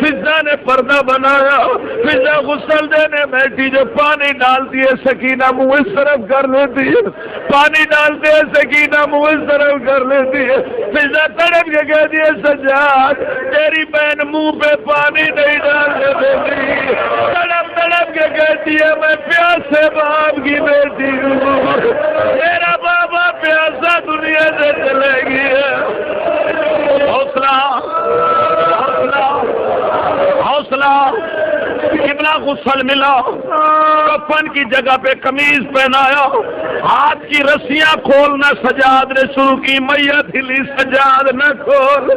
فضا نے پردہ بنایا فضا غسل دینے بیٹھی جو پانی ڈالتی ہے سکینہ منہ اس طرف کر لیتی ہے پانی ڈالتے ہے سکینہ منہ اس طرف کر لیتی ہے فضا تڑپ کے کہتی ہے سجاد تیری بہن منہ پہ پانی نہیں ڈالنے دیتی تڑپ تڑپ کے کہتی ہے میں پیاس سے باپ کی بیٹی ہوں میرا بابا پیاسا دنیا سے چلے گیا حوصلہ حوصلہ حوصلہ قبلہ غسل ملا کفن کی جگہ پہ قمیض پہنایا ہاتھ کی رسیاں کھولنا سجاد نے شروع کی میت ہلی سجاد نہ کھول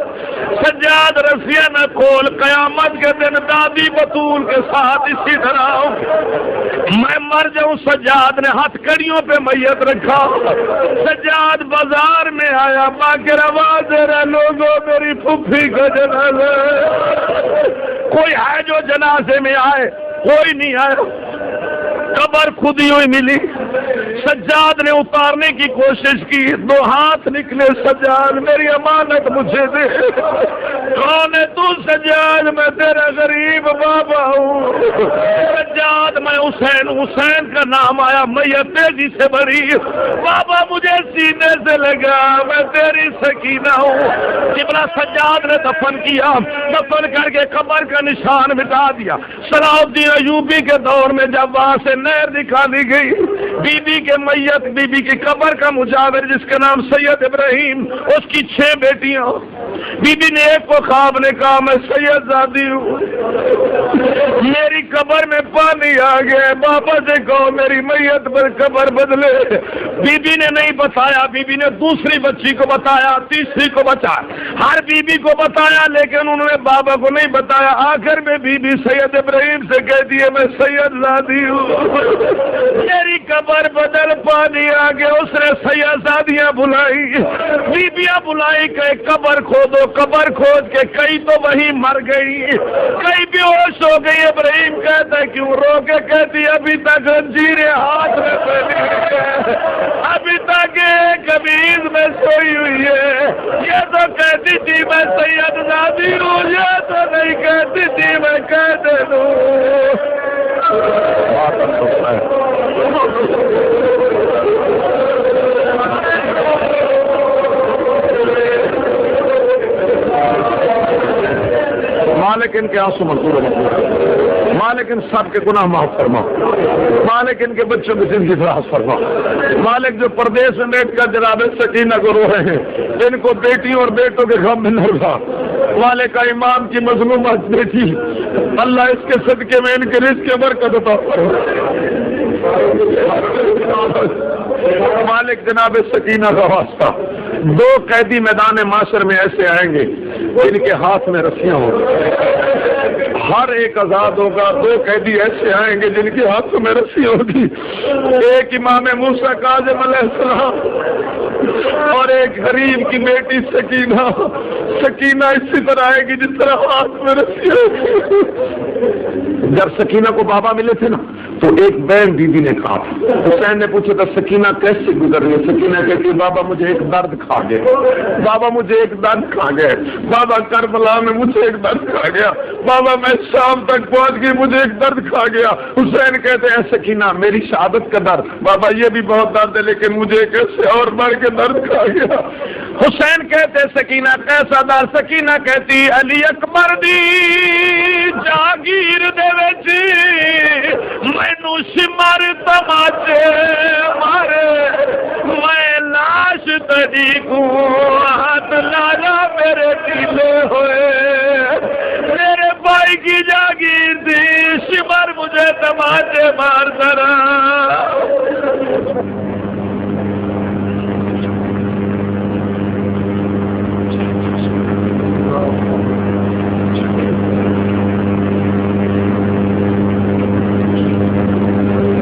سجاد رسیاں نہ کھول قیامت کے دن دادی بطول کے ساتھ اسی طرح میں مر جاؤں سجاد نے ہاتھ کڑیوں پہ میت رکھا سجاد بازار میں آیا ماں کے رواز دے رہے لوگوں میری پھپھی کو جنازہ کوئی ہے جو جنازے میں آئے کوئی نہیں آیا قبر خود ہی ہوئی ملی سجاد نے اتارنے کی کوشش کی 2 ہاتھ نکلے سجاد میری امانت مجھے دے کون ہے تو سجاد میں تیرا غریب بابا ہوں سجاد میں حسین حسین کا نام آیا میت تیزی سے بڑھی بابا مجھے سینے سے لگا میں تیری سکینہ ہوں قبلہ سجاد نے دفن کیا دفن کر کے قبر کا نشان مٹا دیا صلاح الدین ایوبی کے دور میں جب وہاں سے نہر دکھا دی گئی بی بی کے میت بی بی کی قبر کا مجاور جس کا نام سید ابراہیم اس کی 6 بیٹیاں بی بی نے ایک کو خواب نے کہا میں سید زادی ہوں میری قبر میں پانی آ گیا بابا سے کہو میری میت پر قبر بدلے بی بی نے نہیں بتایا بی بی نے دوسری بچی کو بتایا تیسری کو بتایا ہر بی بی کو بتایا لیکن انہوں نے بابا کو نہیں بتایا آخر میں بی بی سید ابراہیم سے کہتی ہے میں سید زادی ہوں میری قبر بدل پانی آ گیا اس نے سیاضادیاں بلائی بیبیاں بلائی کہ قبر کھودو قبر کھود کے کئی تو وہیں مر گئی کئی بے ہوش ہو گئی ابراہیم کہتا ہے کیوں رو کے کہتی ابھی تک زنجیریں ہاتھ میں پہنی ابھی تک قمیض میں سوئی ہوئی ہے یہ تو کہتی تھی میں سید زادی ہوں یہ تو نہیں کہتی تھی میں کہہ دے دوں مالک ان کے آنسو منظور مالک ان سب کے گناہ معاف فرما مالک ان کے بچوں کی زندگی فراز فرما مالک جو پردیس میں بیٹھ کر جناب سکینہ کو رو رہے ہیں ان کو بیٹیوں اور بیٹوں کے غم میں نہ رکھا والے کا امام کی مظلومت بیٹی اللہ اس کے صدقے میں ان کے رزق کی برکت عطا فرما مالک جناب سکینہ کا واسطہ 2 قیدی میدان معاشر میں ایسے آئیں گے ان کے ہاتھ میں رسیاں ہوں ہر ایک آزاد ہوگا 2 قیدی ایسے آئیں گے جن کے ہاتھوں میں رسی ہوگی ایک امام موسیٰ کاظم علیہ السلام اور ایک غریب کی بیٹی سکینہ سکینہ اسی طرح آئے گی جس طرح ہاتھ میں رسی ہوگی جب سکینہ کو بابا ملے تھے نا تو ایک بہن بی بی نے کہا حسین نے پوچھا تھا سکینہ کیسے گزر رہی ہے سکینہ کہتی بابا مجھے ایک درد کھا گیا بابا مجھے ایک درد کھا گیا بابا کربلا میں مجھے ایک درد کھا گیا بابا میں شام تک پہنچ گئی مجھے ایک درد کھا گیا حسین کہتے ہیں سکینہ میری شہادت کا درد بابا یہ بھی بہت درد ہے لیکن مجھے کیسے اور بڑھ کے درد کھا گیا حسین کہتے سکینہ کیسا درد سکینہ کہتی علی اکبر دی جاگیر دے وچ مینوں سمر تماچے مارے میں لاش تری کو ہاتھ لالا میرے ڈھیلے ہوئے، میرے بھائی کی جاگیر تھی، شمر مجھے تماچے مار رہا